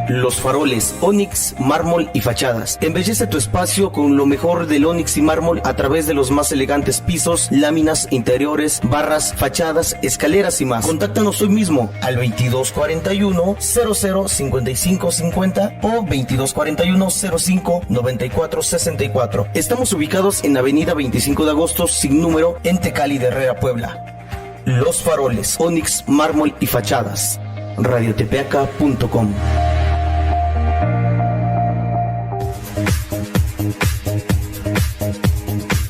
Los Faroles, ónix, mármol y fachadas. Embellece tu espacio con lo mejor del ónix y mármol a través de los más elegantes pisos, láminas, interiores, barras, fachadas, escaleras y más. Contáctanos hoy mismo al 2241 00 55 50 o 2241 05 94 64. Estamos ubicados en Avenida 25 de Agosto sin número, en Tecali de Herrera, Puebla. Los Faroles, ónix, mármol y fachadas. radiotepeaca.com.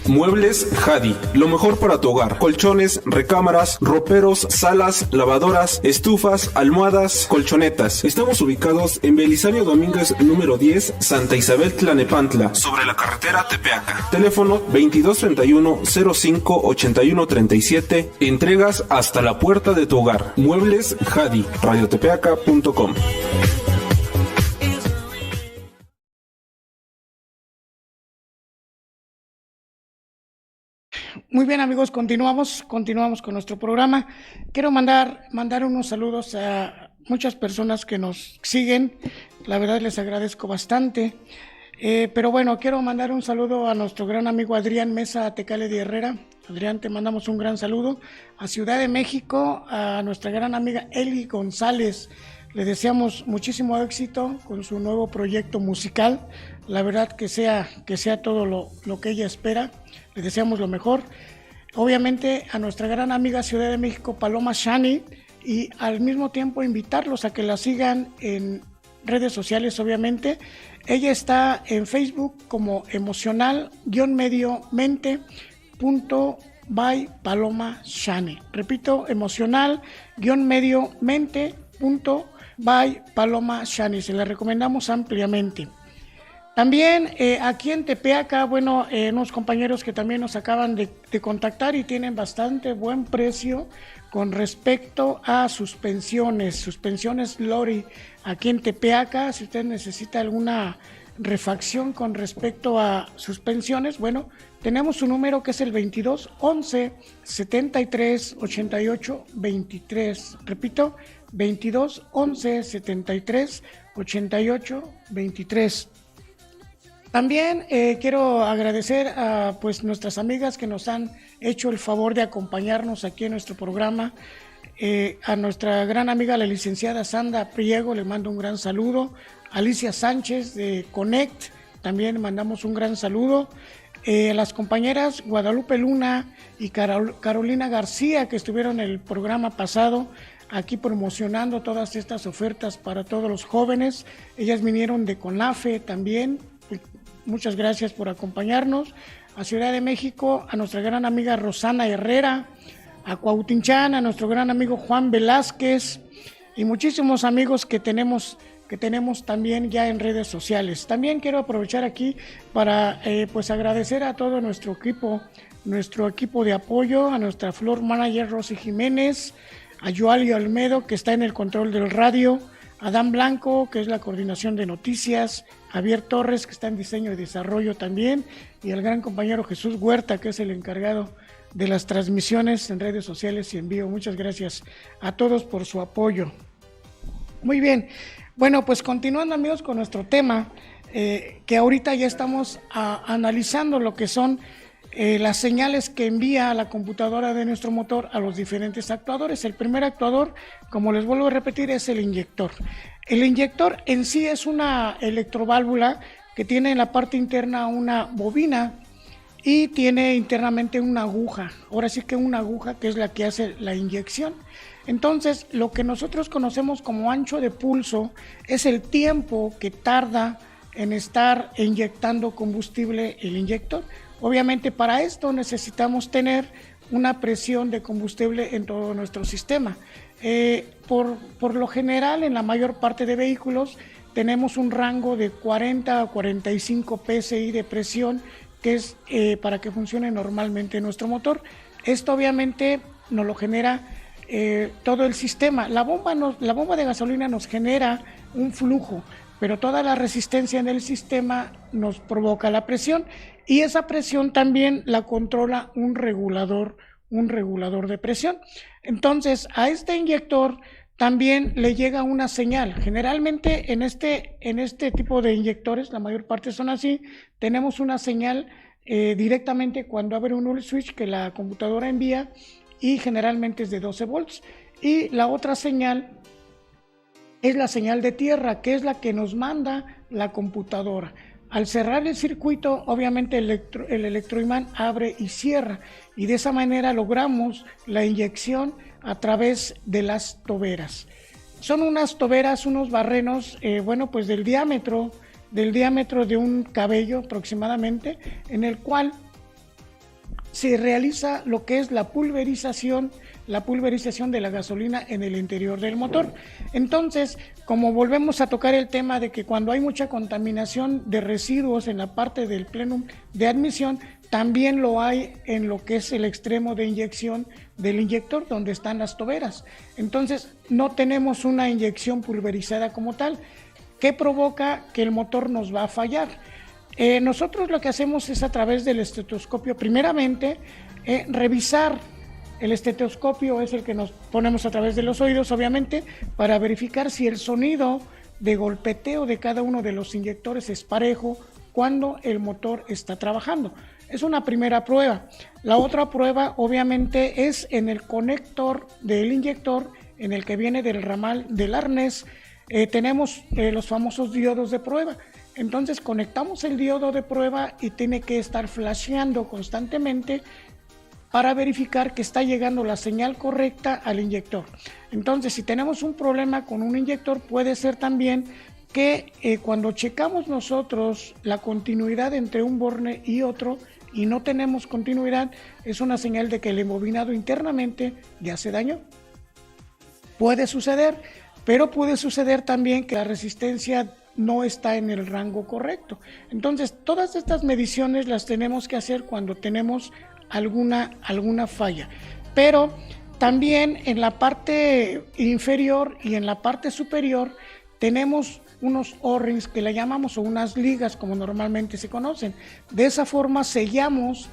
Muebles Jadi, lo mejor para tu hogar. Colchones, recámaras, roperos, salas, lavadoras, estufas, almohadas, colchonetas. Estamos ubicados en Belisario Domínguez número 10, Santa Isabel Tlanepantla, sobre la carretera Tepeaca. Teléfono 2231 05 81 37. Entregas hasta la puerta de tu hogar. Muebles Jadi, radiotepeaca.com. Muy bien amigos, continuamos con nuestro programa. Quiero mandar unos saludos a muchas personas que nos siguen, la verdad les agradezco bastante, pero bueno, quiero mandar un saludo a nuestro gran amigo Adrián Mesa Tecale de Herrera. Adrián, te mandamos un gran saludo. A Ciudad de México, a nuestra gran amiga Eli González, le deseamos muchísimo éxito con su nuevo proyecto musical, la verdad que sea todo lo que ella espera, le deseamos lo mejor. Obviamente a nuestra gran amiga Ciudad de México, Paloma Shani, y al mismo tiempo invitarlos a que la sigan en redes sociales, obviamente. Ella está en Facebook como emocional-medio-mente.by Paloma Shani. Repito, emocional-medio-mente.by by Paloma Shani. Se la recomendamos ampliamente. También aquí en Tepeaca, unos compañeros que también nos acaban de contactar y tienen bastante buen precio con respecto a suspensiones Lori aquí en Tepeaca. Si usted necesita alguna refacción con respecto a suspensiones, tenemos un número que es el 22 11 73 88 23. Repito, 22 11 73 88 23. También quiero agradecer a nuestras amigas que nos han hecho el favor de acompañarnos aquí en nuestro programa. A nuestra gran amiga la licenciada Sandra Priego le mando un gran saludo. Alicia Sánchez de Connect también le mandamos un gran saludo. A las compañeras Guadalupe Luna y Carolina García que estuvieron en el programa pasado aquí promocionando todas estas ofertas para todos los jóvenes. Ellas vinieron de CONAFE también. Muchas gracias por acompañarnos. A Ciudad de México, a nuestra gran amiga Rosana Herrera, a Cuautinchán, a nuestro gran amigo Juan Velázquez y muchísimos amigos que tenemos también ya en redes sociales. También quiero aprovechar aquí para agradecer a todo nuestro equipo de apoyo, a nuestra floor manager Rosy Jiménez, a Joali Olmedo que está en el control del radio, a Dan Blanco que es la coordinación de noticias, Javier Torres que está en diseño y desarrollo también, y al gran compañero Jesús Huerta que es el encargado de las transmisiones en redes sociales y en vivo. Muchas gracias a todos por su apoyo. Muy bien, continuando amigos con nuestro tema, que ahorita ya estamos analizando lo que son las señales que envía la computadora de nuestro motor a los diferentes actuadores. El primer actuador, como les vuelvo a repetir, es el inyector. El inyector en sí es una electroválvula que tiene en la parte interna una bobina y tiene internamente una aguja. Ahora sí que una aguja que es la que hace la inyección. Entonces, lo que nosotros conocemos como ancho de pulso es el tiempo que tarda en estar inyectando combustible el inyector. Obviamente para esto necesitamos tener una presión de combustible en todo nuestro sistema. Por lo general, en la mayor parte de vehículos tenemos un rango de 40 a 45 psi de presión, que es para que funcione normalmente nuestro motor. Esto obviamente nos lo genera todo el sistema. La bomba de gasolina nos genera un flujo, pero toda la resistencia en el sistema nos provoca la presión, y esa presión también la controla un regulador de presión. Entonces, a este inyector también le llega una señal. Generalmente en este tipo de inyectores, la mayor parte son así, tenemos una señal directamente cuando abre un UL switch que la computadora envía, y generalmente es de 12 volts. Y la otra señal es la señal de tierra, que es la que nos manda la computadora. Al cerrar el circuito, obviamente el electroimán abre y cierra, y de esa manera logramos la inyección a través de las toberas. Son unas toberas, unos barrenos, del diámetro de un cabello aproximadamente, en el cual se realiza lo que es la pulverización de la gasolina en el interior del motor. Entonces, como volvemos a tocar el tema de que cuando hay mucha contaminación de residuos en la parte del plenum de admisión, también lo hay en lo que es el extremo de inyección del inyector, donde están las toberas. Entonces, no tenemos una inyección pulverizada como tal, que provoca que el motor nos va a fallar. Nosotros lo que hacemos es, a través del estetoscopio, primeramente revisar. El estetoscopio es el que nos ponemos a través de los oídos, obviamente, para verificar si el sonido de golpeteo de cada uno de los inyectores es parejo cuando el motor está trabajando. Es una primera prueba. La otra prueba, obviamente, es en el conector del inyector, en el que viene del ramal del arnés. Tenemos los famosos diodos de prueba. Entonces conectamos el diodo de prueba y tiene que estar flasheando constantemente para verificar que está llegando la señal correcta al inyector. Entonces, si tenemos un problema con un inyector, puede ser también que cuando checamos nosotros la continuidad entre un borne y otro y no tenemos continuidad, es una señal de que el embobinado internamente ya se dañó. Puede suceder. pero puede suceder también que la resistencia no está en el rango correcto. Entonces, todas estas mediciones las tenemos que hacer cuando tenemos alguna falla. Pero también en la parte inferior y en la parte superior tenemos unos O-rings que le llamamos, o unas ligas como normalmente se conocen. De esa forma sellamos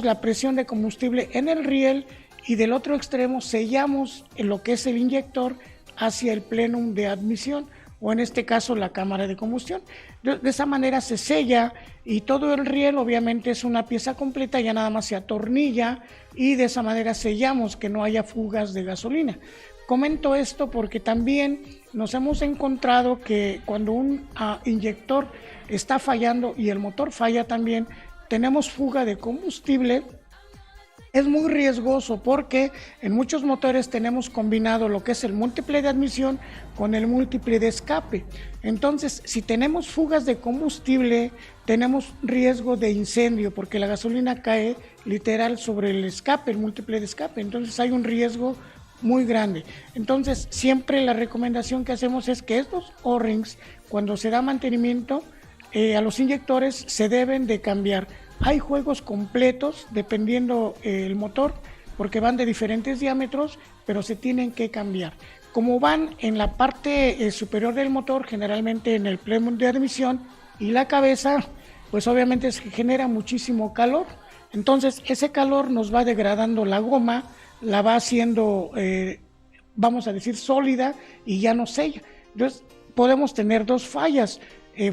la presión de combustible en el riel, y del otro extremo sellamos en lo que es el inyector hacia el plenum de admisión, o en este caso la cámara de combustión. De esa manera se sella, y todo el riel obviamente es una pieza completa, ya nada más se atornilla, y de esa manera sellamos que no haya fugas de gasolina. Comento esto porque también nos hemos encontrado que cuando un inyector está fallando y el motor falla también, tenemos fuga de combustible. Es muy riesgoso porque en muchos motores tenemos combinado lo que es el múltiple de admisión con el múltiple de escape. Entonces, si tenemos fugas de combustible, tenemos riesgo de incendio porque la gasolina cae literal sobre el escape, el múltiple de escape. Entonces hay un riesgo muy grande. Entonces, siempre la recomendación que hacemos es que estos O-rings, cuando se da mantenimiento a los inyectores, se deben de cambiar. Hay juegos completos dependiendo el motor, porque van de diferentes diámetros, pero se tienen que cambiar. Como van en la parte superior del motor, generalmente en el plenum de admisión y la cabeza, pues obviamente se genera muchísimo calor. Entonces ese calor nos va degradando la goma, la va haciendo, vamos a decir, sólida, y ya no sella. Entonces podemos tener dos fallas.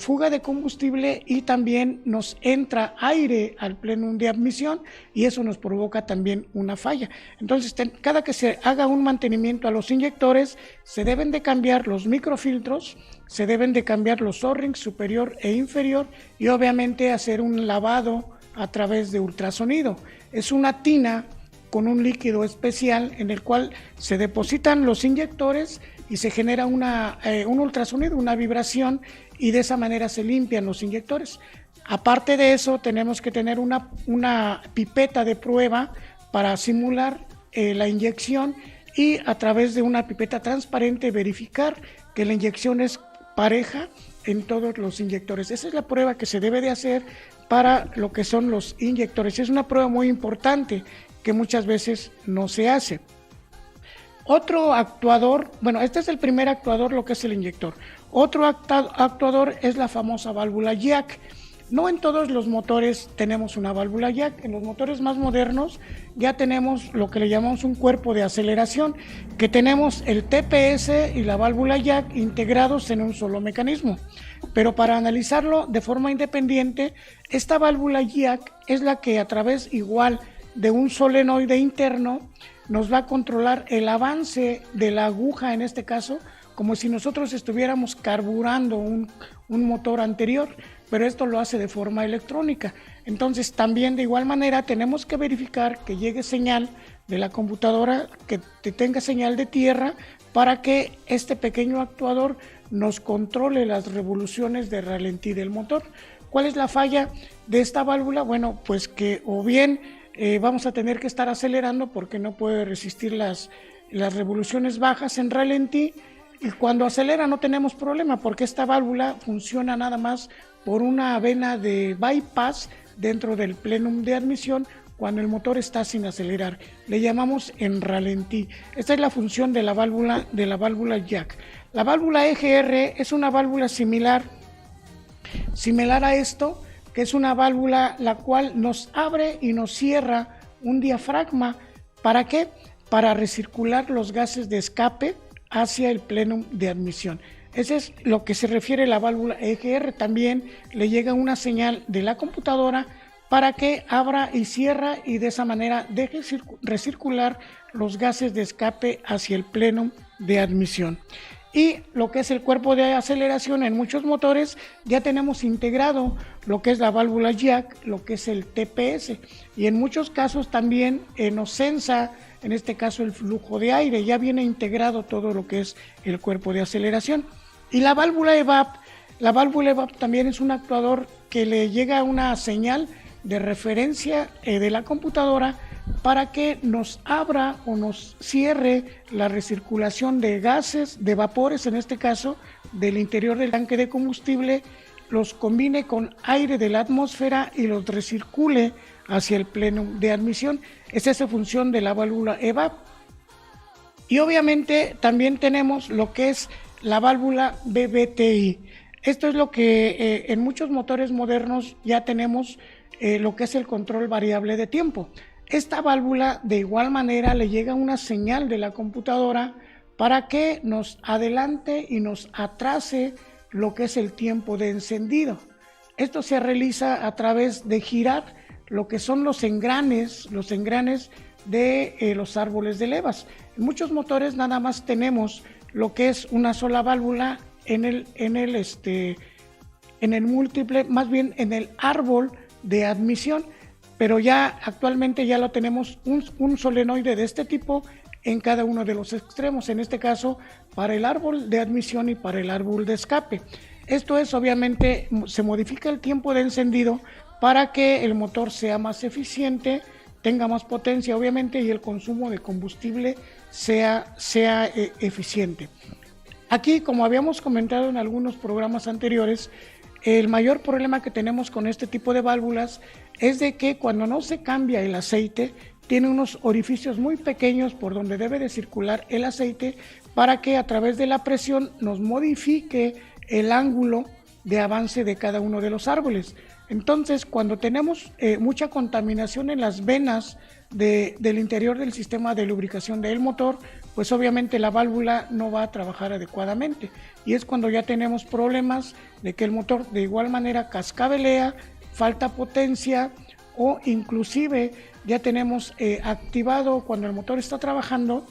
Fuga de combustible, y también nos entra aire al plenum de admisión, y eso nos provoca también una falla. Entonces, cada que se haga un mantenimiento a los inyectores, se deben de cambiar los microfiltros, se deben de cambiar los O-rings superior e inferior, y obviamente hacer un lavado a través de ultrasonido. Es una tina con un líquido especial en el cual se depositan los inyectores y se genera un ultrasonido, una vibración, y de esa manera se limpian los inyectores. Aparte de eso, tenemos que tener una pipeta de prueba para simular la inyección, y a través de una pipeta transparente verificar que la inyección es pareja en todos los inyectores. Esa es la prueba que se debe de hacer para lo que son los inyectores. Es una prueba muy importante que muchas veces no se hace. Otro actuador, bueno, este es el primer actuador, lo que es el inyector. Otro actuador es la famosa válvula jack. No en todos los motores tenemos una válvula jack. En los motores más modernos ya tenemos lo que le llamamos un cuerpo de aceleración, que tenemos el TPS y la válvula jack integrados en un solo mecanismo. Pero para analizarlo de forma independiente, esta válvula jack es la que a través igual de un solenoide interno nos va a controlar el avance de la aguja, en este caso, como si nosotros estuviéramos carburando un motor anterior, pero esto lo hace de forma electrónica. Entonces también de igual manera tenemos que verificar que llegue señal de la computadora, que tenga señal de tierra, para que este pequeño actuador nos controle las revoluciones de ralentí del motor. ¿Cuál es la falla de esta válvula? Bueno, pues que o bien vamos a tener que estar acelerando porque no puede resistir las revoluciones bajas en ralentí, y cuando acelera no tenemos problema porque esta válvula funciona nada más por una vena de bypass dentro del plenum de admisión cuando el motor está sin acelerar. Le llamamos en ralentí. Esta es la función de la válvula jack. La válvula EGR es una válvula similar a esto, que es una válvula la cual nos abre y nos cierra un diafragma. ¿Para qué? Para recircular los gases de escape hacia el plenum de admisión. Ese es lo que se refiere a la válvula EGR. También le llega una señal de la computadora para que abra y cierra, y de esa manera deje recircular los gases de escape hacia el plenum de admisión. Y lo que es el cuerpo de aceleración, en muchos motores ya tenemos integrado lo que es la válvula jack, lo que es el TPS, y en muchos casos también nos sensa, en este caso el flujo de aire, ya viene integrado todo lo que es el cuerpo de aceleración. Y la válvula EVAP también es un actuador que le llega una señal de referencia de la computadora para que nos abra o nos cierre la recirculación de gases, de vapores en este caso, del interior del tanque de combustible, los combine con aire de la atmósfera y los recircule hacia el pleno de admisión. Es esa función de la válvula EVAP. Y obviamente también tenemos lo que es la válvula VVTI. Esto es lo que en muchos motores modernos ya tenemos lo que es el control variable de tiempo. Esta válvula de igual manera le llega una señal de la computadora para que nos adelante y nos atrase lo que es el tiempo de encendido. Esto se realiza a través de girar lo que son los engranes de los árboles de levas. En muchos motores nada más tenemos lo que es una sola válvula en el múltiple, más bien en el árbol de admisión, pero ya actualmente ya lo tenemos un solenoide de este tipo en cada uno de los extremos, en este caso para el árbol de admisión y para el árbol de escape. Esto es, obviamente, se modifica el tiempo de encendido para que el motor sea más eficiente, tenga más potencia, obviamente, y el consumo de combustible sea eficiente. Aquí, como habíamos comentado en algunos programas anteriores, el mayor problema que tenemos con este tipo de válvulas es de que cuando no se cambia el aceite, tiene unos orificios muy pequeños por donde debe de circular el aceite para que a través de la presión nos modifique el ángulo de avance de cada uno de los árboles. Entonces, cuando tenemos mucha contaminación en las venas del interior del sistema de lubricación del motor, pues obviamente la válvula no va a trabajar adecuadamente, y es cuando ya tenemos problemas de que el motor de igual manera cascabelea, falta potencia, o inclusive ya tenemos activado cuando el motor está trabajando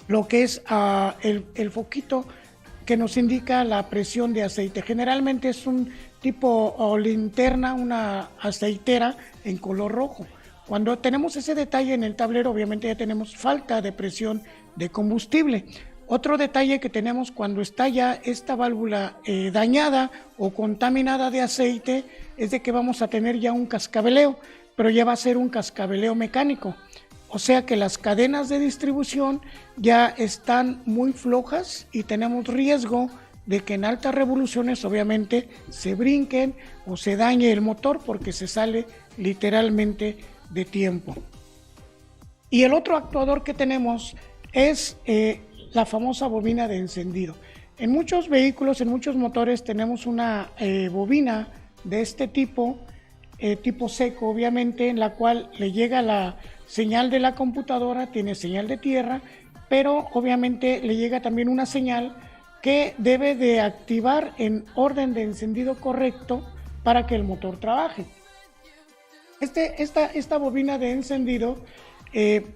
lo que es el foquito que nos indica la presión de aceite. Generalmente es un tipo linterna, una aceitera en color rojo. Cuando tenemos ese detalle en el tablero, obviamente ya tenemos falta de presión de combustible. Otro detalle que tenemos cuando está ya esta válvula dañada o contaminada de aceite es de que vamos a tener ya un cascabeleo, pero ya va a ser un cascabeleo mecánico. O sea que las cadenas de distribución ya están muy flojas y tenemos riesgo de que en altas revoluciones obviamente se brinquen o se dañe el motor porque se sale literalmente de tiempo. Y el otro actuador que tenemos es la famosa bobina de encendido. En muchos vehículos, en muchos motores tenemos una bobina de este tipo, tipo seco obviamente, en la cual le llega la señal de la computadora, tiene señal de tierra, pero obviamente le llega también una señal que debe de activar en orden de encendido correcto para que el motor trabaje. Esta bobina de encendido,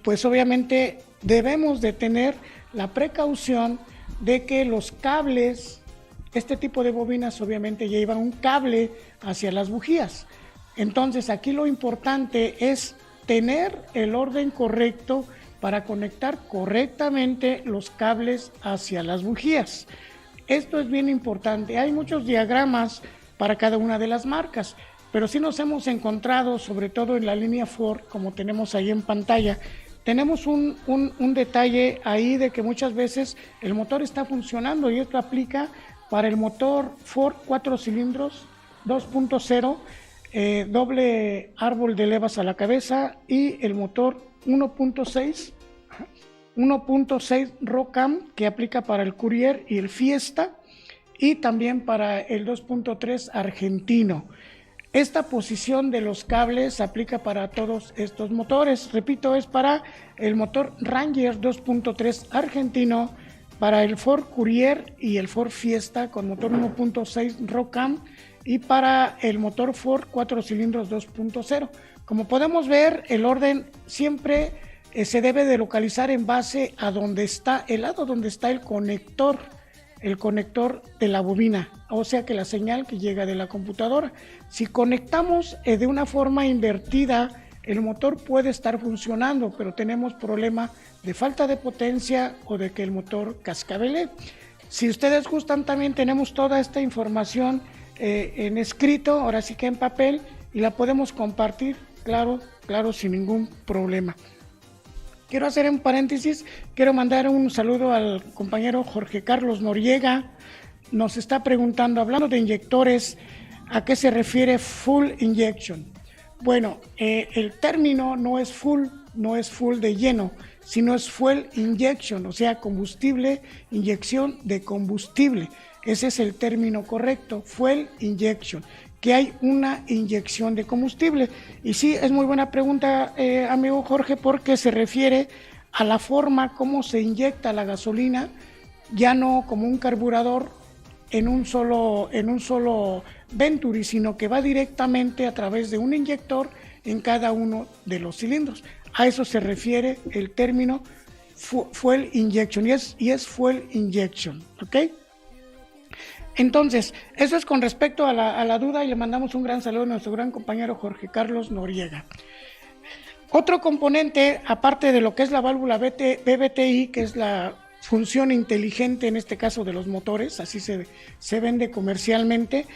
pues obviamente debemos de tener la precaución de que los cables, este tipo de bobinas obviamente llevan un cable hacia las bujías. Entonces aquí lo importante es tener el orden correcto para conectar correctamente los cables hacia las bujías. Esto es bien importante. Hay muchos diagramas para cada una de las marcas, pero sí nos hemos encontrado, sobre todo en la línea Ford, como tenemos ahí en pantalla, tenemos un detalle ahí de que muchas veces el motor está funcionando, y esto aplica para el motor Ford 4 cilindros 2.0, doble árbol de levas a la cabeza, y el motor 1.6 Rocam, que aplica para el Courier y el Fiesta, y también para el 2.3 argentino. Esta posición de los cables aplica para todos estos motores. Repito, es para el motor Ranger 2.3 argentino, para el Ford Courier y el Ford Fiesta con motor 1.6 Rocam, y para el motor Ford 4 cilindros 2.0. Como podemos ver, el orden siempre se debe de localizar en base a donde está, el lado donde está el conector de la bobina, o sea que la señal que llega de la computadora. Si conectamos de una forma invertida, el motor puede estar funcionando, pero tenemos problema de falta de potencia o de que el motor cascabelee. Si ustedes gustan, también tenemos toda esta información en escrito, ahora sí que en papel, y la podemos compartir, claro, claro, sin ningún problema. Quiero hacer un paréntesis, quiero mandar un saludo al compañero Jorge Carlos Noriega. Nos está preguntando, hablando de inyectores, ¿a qué se refiere full injection? Bueno, el término no es full de lleno, sino es fuel injection, o sea, combustible, inyección de combustible. Ese es el término correcto, fuel injection, que hay una inyección de combustible. Y sí, es muy buena pregunta, amigo Jorge, porque se refiere a la forma como se inyecta la gasolina, ya no como un carburador en un solo Venturi, sino que va directamente a través de un inyector en cada uno de los cilindros. A eso se refiere el término fuel injection, y es fuel injection, ¿ok? Entonces, eso es con respecto a la duda, y le mandamos un gran saludo a nuestro gran compañero Jorge Carlos Noriega. Otro componente, aparte de lo que es la válvula BBTI, que es la función inteligente en este caso de los motores, así se vende comercialmente,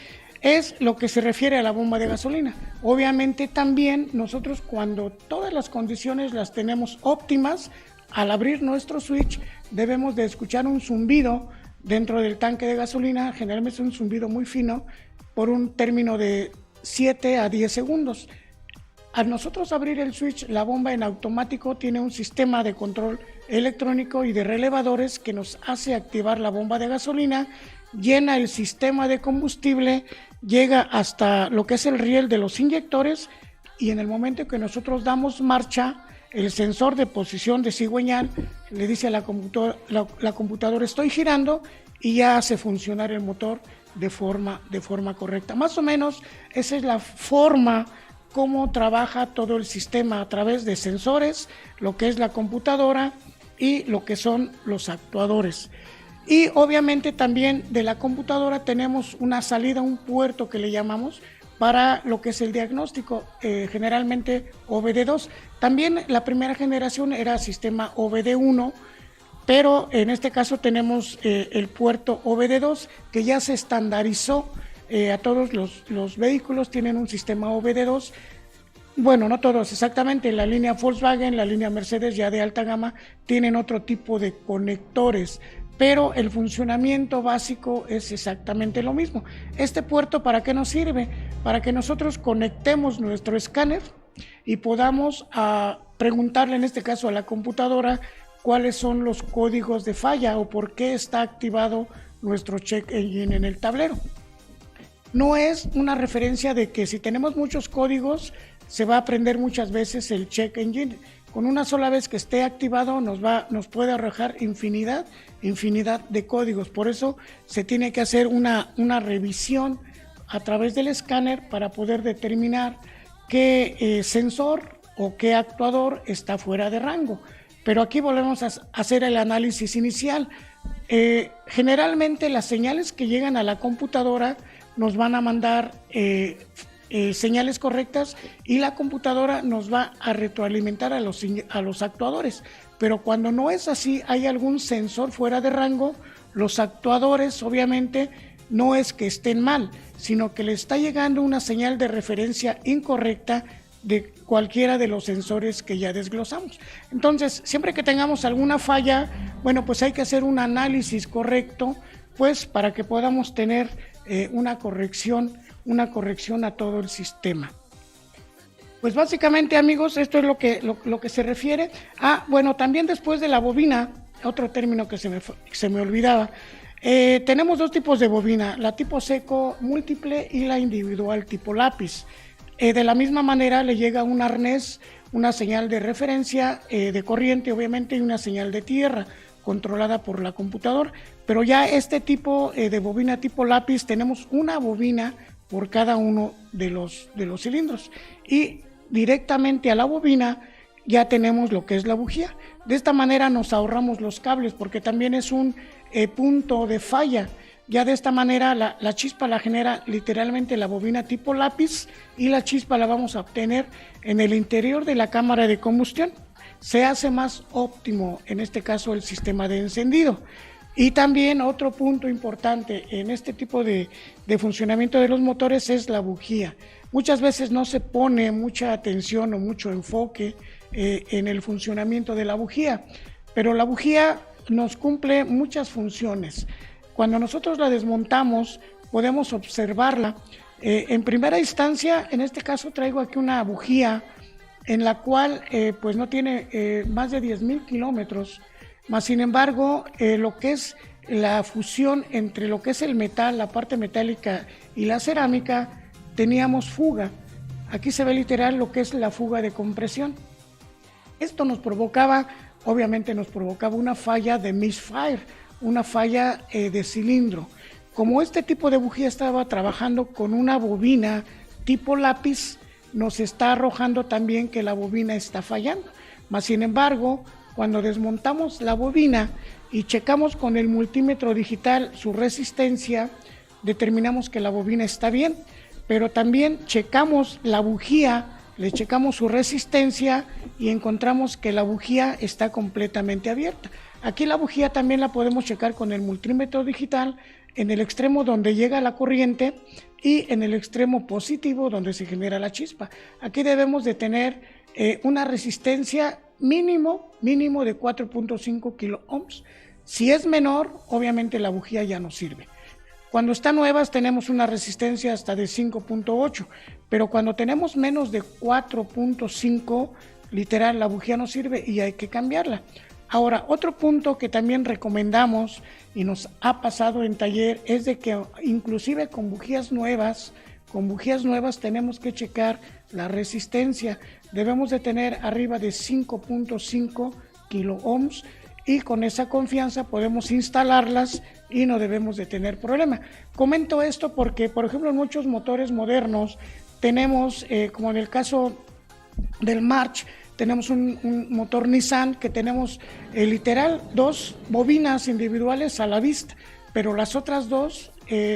es lo que se refiere a la bomba de gasolina. Obviamente también nosotros, cuando todas las condiciones las tenemos óptimas, al abrir nuestro switch debemos de escuchar un zumbido dentro del tanque de gasolina, generalmente es un zumbido muy fino, por un término de 7 a 10 segundos. Al nosotros abrir el switch, la bomba en automático tiene un sistema de control electrónico y de relevadores que nos hace activar la bomba de gasolina, llena el sistema de combustible, llega hasta lo que es el riel de los inyectores, y en el momento que nosotros damos marcha, el sensor de posición de cigüeñal le dice a la computadora estoy girando, y ya hace funcionar el motor de forma correcta. Más o menos esa es la forma cómo trabaja todo el sistema, a través de sensores, lo que es la computadora y lo que son los actuadores. Y obviamente también de la computadora tenemos una salida, un puerto que le llamamos, para lo que es el diagnóstico, generalmente OBD2. También la primera generación era sistema OBD1, pero en este caso tenemos el puerto OBD2, que ya se estandarizó. A todos los vehículos tienen un sistema OBD2. Bueno, no todos exactamente, la línea Volkswagen, la línea Mercedes ya de alta gama tienen otro tipo de conectores, pero el funcionamiento básico es exactamente lo mismo. Este puerto, ¿para qué nos sirve? Para que nosotros conectemos nuestro escáner y podamos preguntarle, en este caso a la computadora, cuáles son los códigos de falla o por qué está activado nuestro check engine en el tablero. No es una referencia de que si tenemos muchos códigos se va a prender muchas veces el check engine. Con una sola vez que esté activado nos puede arrojar infinidad de códigos. Por eso se tiene que hacer una revisión a través del escáner para poder determinar qué sensor o qué actuador está fuera de rango. Pero aquí volvemos a hacer el análisis inicial. Generalmente las señales que llegan a la computadora nos van a mandar señales correctas, y la computadora nos va a retroalimentar a los actuadores. Pero cuando no es así, hay algún sensor fuera de rango, los actuadores obviamente no es que estén mal, sino que le está llegando una señal de referencia incorrecta de cualquiera de los sensores que ya desglosamos. Entonces, siempre que tengamos alguna falla, bueno, pues hay que hacer un análisis correcto, pues para que podamos tener una corrección a todo el sistema. Pues básicamente, amigos, esto es lo que se refiere. Bueno, también después de la bobina, otro término que se me olvidaba, tenemos dos tipos de bobina, la tipo seco múltiple y la individual tipo lápiz. De la misma manera le llega un arnés, una señal de referencia de corriente, obviamente, y una señal de tierra controlada por la computadora. Pero ya este tipo de bobina tipo lápiz, tenemos una bobina por cada uno de los cilindros, y directamente a la bobina ya tenemos lo que es la bujía. De esta manera nos ahorramos los cables, porque también es un punto de falla. Ya de esta manera la chispa la genera literalmente la bobina tipo lápiz, y la chispa la vamos a obtener en el interior de la cámara de combustión. Se hace más óptimo en este caso el sistema de encendido. Y también otro punto importante en este tipo de funcionamiento de los motores es la bujía. Muchas veces no se pone mucha atención o mucho enfoque en el funcionamiento de la bujía, pero la bujía nos cumple muchas funciones. Cuando nosotros la desmontamos, podemos observarla. En primera instancia, en este caso traigo aquí una bujía en la cual pues no tiene más de 10,000 kilómetros, más sin embargo lo que es la fusión entre lo que es el metal, la parte metálica y la cerámica, teníamos fuga. Aquí se ve literal lo que es la fuga de compresión. Esto nos provocaba, obviamente nos provocaba una falla de misfire, una falla de cilindro. Como este tipo de bujía estaba trabajando con una bobina tipo lápiz, nos está arrojando también que la bobina está fallando. Mas sin embargo, cuando desmontamos la bobina y checamos con el multímetro digital su resistencia, determinamos que la bobina está bien, pero también checamos la bujía, le checamos su resistencia y encontramos que la bujía está completamente abierta. Aquí la bujía también la podemos checar con el multímetro digital en el extremo donde llega la corriente y en el extremo positivo donde se genera la chispa. Aquí debemos de tener una resistencia mínimo de 4.5 kilo ohms. Si es menor, obviamente la bujía ya no sirve. Cuando están nuevas tenemos una resistencia hasta de 5.8, pero cuando tenemos menos de 4.5, literal, la bujía no sirve y hay que cambiarla. Ahora, otro punto que también recomendamos y nos ha pasado en taller es de que inclusive con bujías nuevas tenemos que checar la resistencia. Debemos de tener arriba de 5.5 kilo ohms y con esa confianza podemos instalarlas y no debemos de tener problema. Comento esto porque, por ejemplo, en muchos motores modernos tenemos, como en el caso del March, tenemos un motor Nissan que tenemos literal 2 bobinas individuales a la vista, pero las otras 2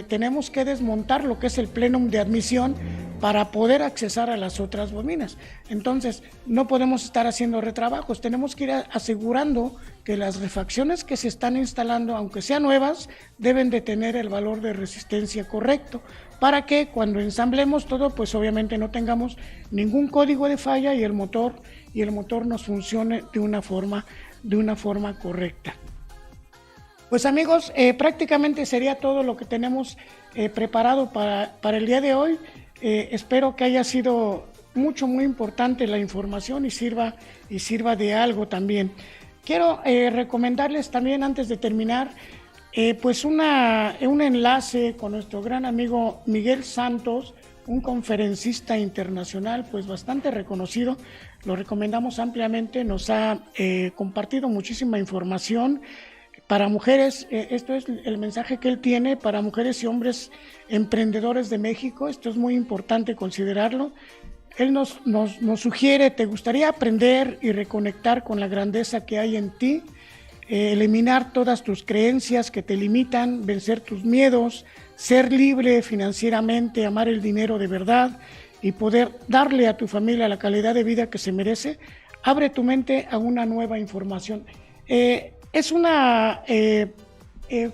tenemos que desmontar lo que es el plenum de admisión para poder accesar a las otras bobinas. Entonces no podemos estar haciendo retrabajos, tenemos que ir asegurando que las refacciones que se están instalando, aunque sean nuevas, deben de tener el valor de resistencia correcto para que cuando ensamblemos todo, pues obviamente no tengamos ningún código de falla y el motor nos funcione de una forma correcta. Pues amigos, prácticamente sería todo lo que tenemos preparado para el día de hoy. Espero que haya sido muy importante la información y sirva de algo también. Quiero recomendarles también, antes de terminar, pues un enlace con nuestro gran amigo Miguel Santos, un conferencista internacional pues bastante reconocido. Lo recomendamos ampliamente, nos ha compartido muchísima información para mujeres. Esto es el mensaje que él tiene para mujeres y hombres emprendedores de México. Esto es muy importante considerarlo. Él nos sugiere: ¿te gustaría aprender y reconectar con la grandeza que hay en ti? Eliminar todas tus creencias que te limitan, vencer tus miedos, ser libre financieramente, amar el dinero de verdad y poder darle a tu familia la calidad de vida que se merece. Abre tu mente a una nueva información. Es una,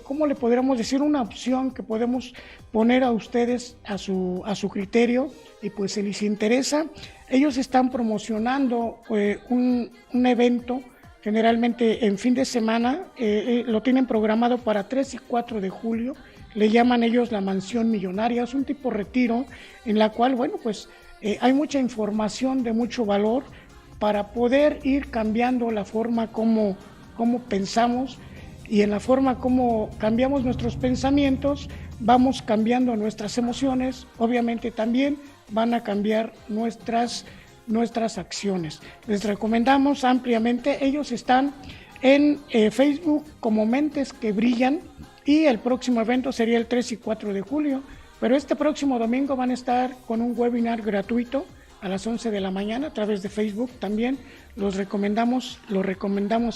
¿cómo le podríamos decir? Una opción que podemos poner a ustedes a su criterio, y pues si les interesa, ellos están promocionando un evento, generalmente en fin de semana, lo tienen programado para 3 y 4 de julio, le llaman ellos la Mansión Millonaria. Es un tipo retiro en la cual, bueno, pues hay mucha información de mucho valor para poder ir cambiando la forma como pensamos, y en la forma como cambiamos nuestros pensamientos, vamos cambiando nuestras emociones, obviamente también van a cambiar nuestras acciones. Les recomendamos ampliamente. Ellos están en Facebook como Mentes que Brillan, y el próximo evento sería el 3 y 4 de julio, pero este próximo domingo van a estar con un webinar gratuito a las 11 de la mañana a través de Facebook. También lo recomendamos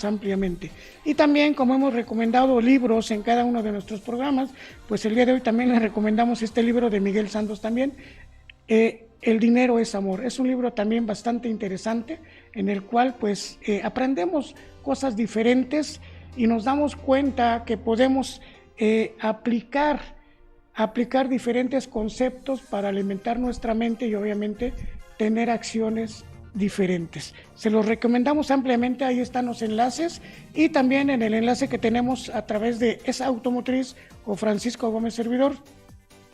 ampliamente. Y también, como hemos recomendado libros en cada uno de nuestros programas, pues el día de hoy también les recomendamos este libro de Miguel Santos también, El dinero es amor. Es un libro también bastante interesante en el cual pues aprendemos cosas diferentes y nos damos cuenta que podemos aplicar diferentes conceptos para alimentar nuestra mente y obviamente tener acciones diferentes. Se los recomendamos ampliamente, ahí están los enlaces y también en el enlace que tenemos a través de ESA Automotriz o Francisco Gómez Servidor.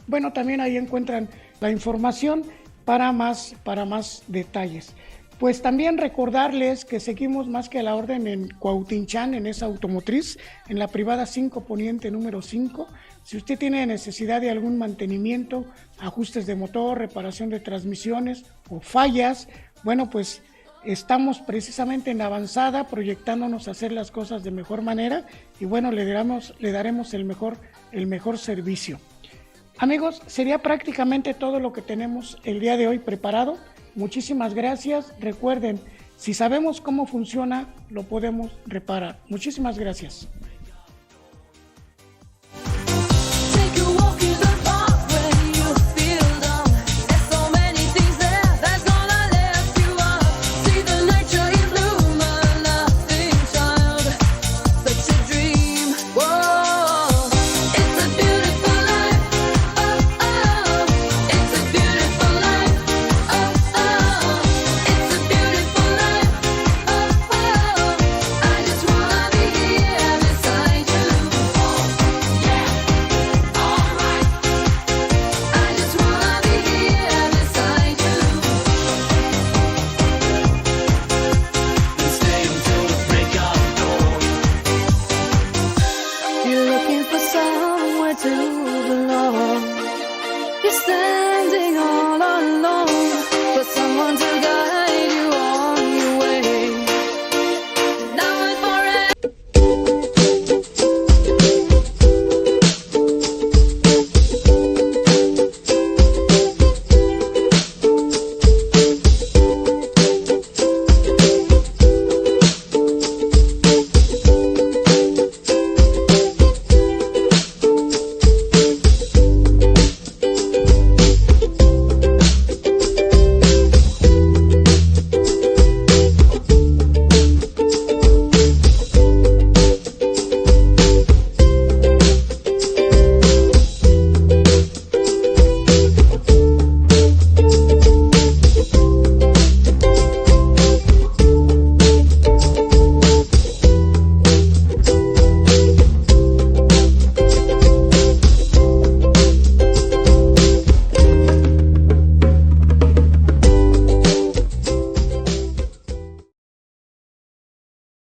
Bueno, también ahí encuentran la información para más detalles. Pues también recordarles que seguimos más que a la orden en Cuautinchán, en ESA Automotriz, en la privada 5 Poniente número 5. Si usted tiene necesidad de algún mantenimiento, ajustes de motor, reparación de transmisiones o fallas, bueno, pues estamos precisamente en avanzada, proyectándonos a hacer las cosas de mejor manera y bueno, le daremos el mejor servicio. Amigos, sería prácticamente todo lo que tenemos el día de hoy preparado. Muchísimas gracias. Recuerden, si sabemos cómo funciona, lo podemos reparar. Muchísimas gracias.